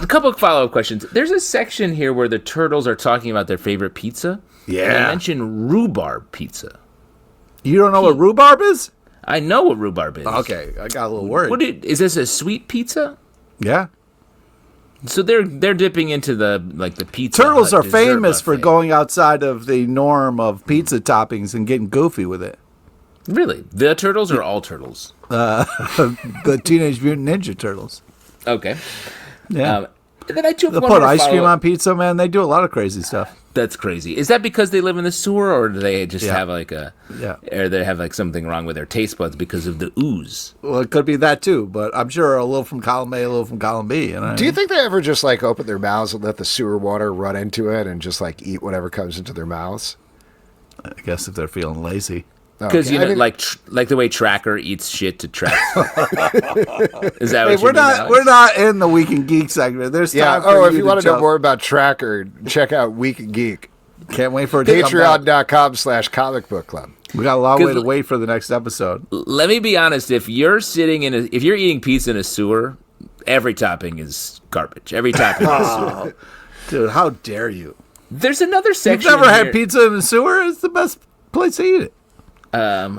couple of follow-up questions. There's a section here where the turtles are talking about their favorite pizza. Yeah. And they mention rhubarb pizza. You don't know what rhubarb is? I know what rhubarb is. Okay, I got a little worried. Is this a sweet pizza? Yeah. So they're dipping into the pizza. Turtles Hut are dessert famous for buffet. going outside of the norm of pizza toppings and getting goofy with it. Really? The turtles or all turtles? The Teenage Mutant Ninja Turtles. Okay. Yeah. And then I took They one put more ice cream follow-up. on pizza, man. They do a lot of crazy stuff. That's crazy. Is that because they live in the sewer, or do they just have or they have something wrong with their taste buds because of the ooze? Well, it could be that too, but I'm sure a little from column A, a little from column B. You know? Do you think they ever just open their mouths and let the sewer water run into it and just eat whatever comes into their mouths? I guess if they're feeling lazy. Because Okay. like the way Tracker eats shit to track. Is that Hey, what we're you mean, not Alex? we're not in the Week and Geek segment. There's time for Oh, if you you to want to know jump. more about Tracker, check out Week and Geek. Can't wait for it to come back. Patreon.com/comic book club. We got a long way 'Cause- to wait for the next episode. Let me be honest. If you're eating pizza in a sewer, every topping is garbage. Every topping is a sewer. Dude, how dare you? There's another You've section. never had here- pizza in the sewer? It's the best place to eat it.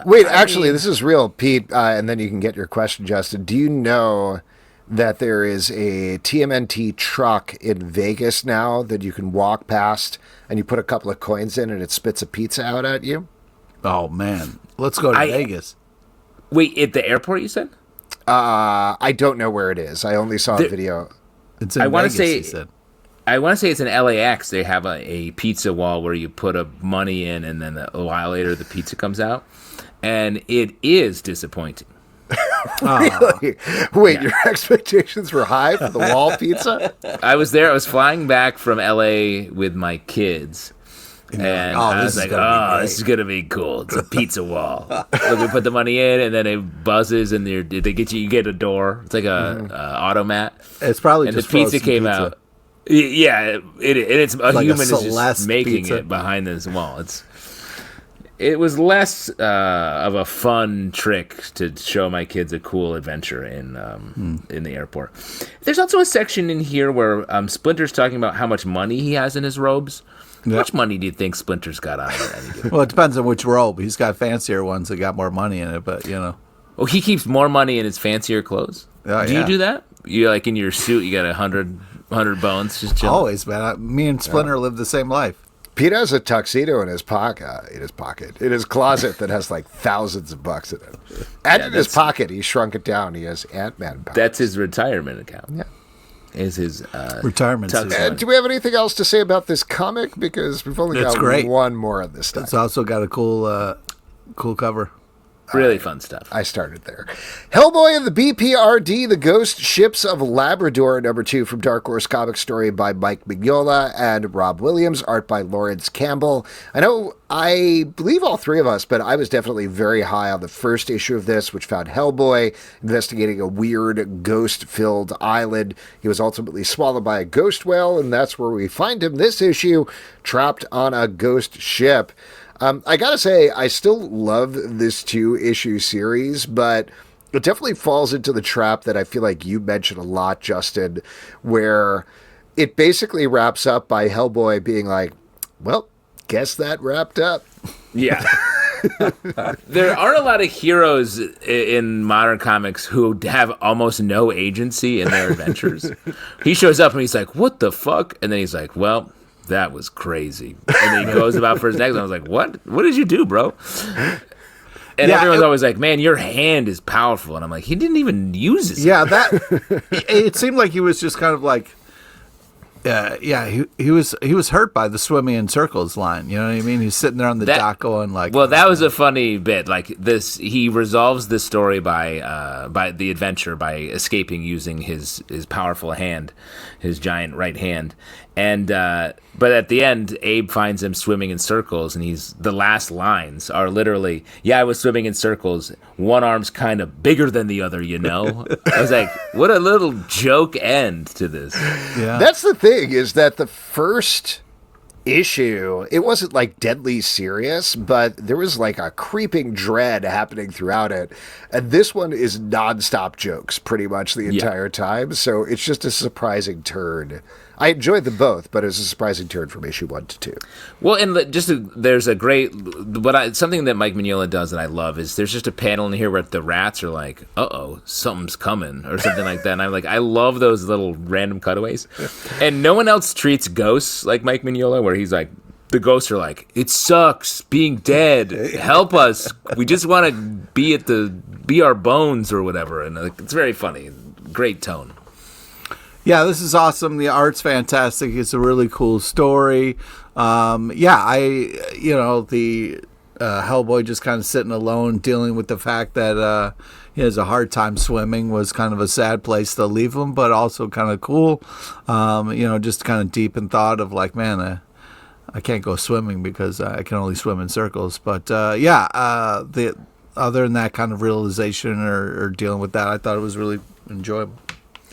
Wait, actually, this is real, Pete, and then you can get your question, Justin. Do you know that there is a TMNT truck in Vegas now that you can walk past and you put a couple of coins in and it spits a pizza out at you? Oh, man. Let's go to Vegas. Wait, at the airport, you said? I don't know where it is. I only saw a video. It's in I wanna Vegas, say- he said. I want to say it's in LAX. They have a pizza wall where you put a money in, and then a while later the pizza comes out, and it is disappointing. Really? Wait, your expectations were high for the wall pizza? I was there. I was flying back from LA with my kids. And I was like, this is going to be cool. It's a pizza wall. Look, we put the money in, and then it buzzes, and you get a door. It's like a automat. It's probably And just the pizza frozen came pizza. out. Yeah, it's a like a human is just Celeste making pizza. it behind this wall. It was less of a fun trick to show my kids a cool adventure in the airport. There's also a section in here where Splinter's talking about how much money he has in his robes. How much money do you think Splinter's got on it? Any given? Well, it depends on which robe. He's got fancier ones that got more money in it, but, you know. Oh, he keeps more money in his fancier clothes. Oh, do yeah. you do that? You in your suit? You got 100 bones just chilling. Always, man. Me and Splinter live the same life. Pete has a tuxedo in his pocket, in his closet that has thousands of bucks in it. And in his pocket, he shrunk it down. He has Ant-Man pockets. That's his retirement account. Yeah. Is his Retirement tux- suit. Do we have anything else to say about this comic? Because we've only It's got great. one more on this stuff. It's also got a cool cover. Really fun stuff. I started there. Hellboy and the B.P.R.D, The Ghost Ships of Labrador, #2 from Dark Horse comic story by Mike Mignola and Rob Williams, art by Lawrence Campbell. I believe all three of us, but I was definitely very high on the first issue of this, which found Hellboy investigating a weird ghost-filled island. He was ultimately swallowed by a ghost whale, and that's where we find him this issue, trapped on a ghost ship. I gotta say, I still love this 2-issue series, but it definitely falls into the trap that I feel like you mentioned a lot, Justin, where it basically wraps up by Hellboy being like, well, guess that wrapped up. Yeah. There are a lot of heroes in modern comics who have almost no agency in their adventures. He shows up and he's like, what the fuck? And then he's like, well, that was crazy. And then he goes about for his next one. I was like, what? What did you do, bro? And everyone's always like, man, your hand is powerful. And I'm like, he didn't even use his hand. It seemed like he was just kind of like, he was hurt by the swimming in circles line. You know what I mean? He's sitting there on the dock going like. Well, that was a funny bit. Like this, he resolves the story by the adventure by escaping using his powerful hand, his giant right hand, and but at the end, Abe finds him swimming in circles, and the last lines are literally, "Yeah, I was swimming in circles. One arm's kind of bigger than the other, you know." I was like, what a little joke end to this. Yeah, that's the thing, is that the first issue, it wasn't like deadly serious, but there was like a creeping dread happening throughout it. And this one is nonstop jokes pretty much the entire time. So it's just a surprising turn. I enjoyed them both, but it was a surprising turn from issue 1 to 2. Well, and there's a great, something that Mike Mignola does that I love is there's just a panel in here where the rats are like, uh-oh, something's coming, or something like that. And I'm like, I love those little random cutaways. And no one else treats ghosts like Mike Mignola, where he's like, the ghosts are like, it sucks being dead. Help us. We just want to be our bones or whatever. And it's very funny. Great tone. Yeah, this is awesome. The art's fantastic. It's a really cool story. The Hellboy just kind of sitting alone, dealing with the fact that he has a hard time swimming was kind of a sad place to leave him, but also kind of cool. Just kind of deep in thought of like, man, I can't go swimming because I can only swim in circles. But other than that kind of realization or dealing with that, I thought it was really enjoyable.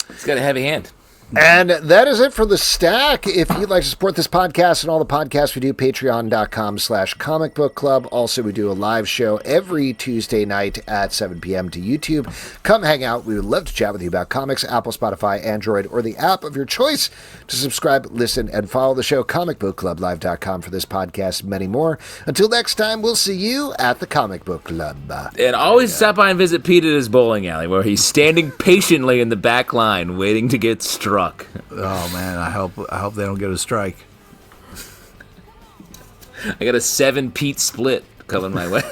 He's got a heavy hand. And that is it for the stack. If you'd like to support this podcast and all the podcasts we do, patreon.com/comic book club. Also, we do a live show every Tuesday night at 7 p.m. to YouTube. Come hang out. We would love to chat with you about comics, Apple, Spotify, Android, or the app of your choice. To subscribe, listen, and follow the show, comicbookclublive.com for this podcast and many more. Until next time, we'll see you at the Comic Book Club. And always stop by and visit Pete at his bowling alley, where he's standing patiently in the back line, waiting to get struck. Oh man, I hope they don't get a strike. I got a 7 Pete split coming my way.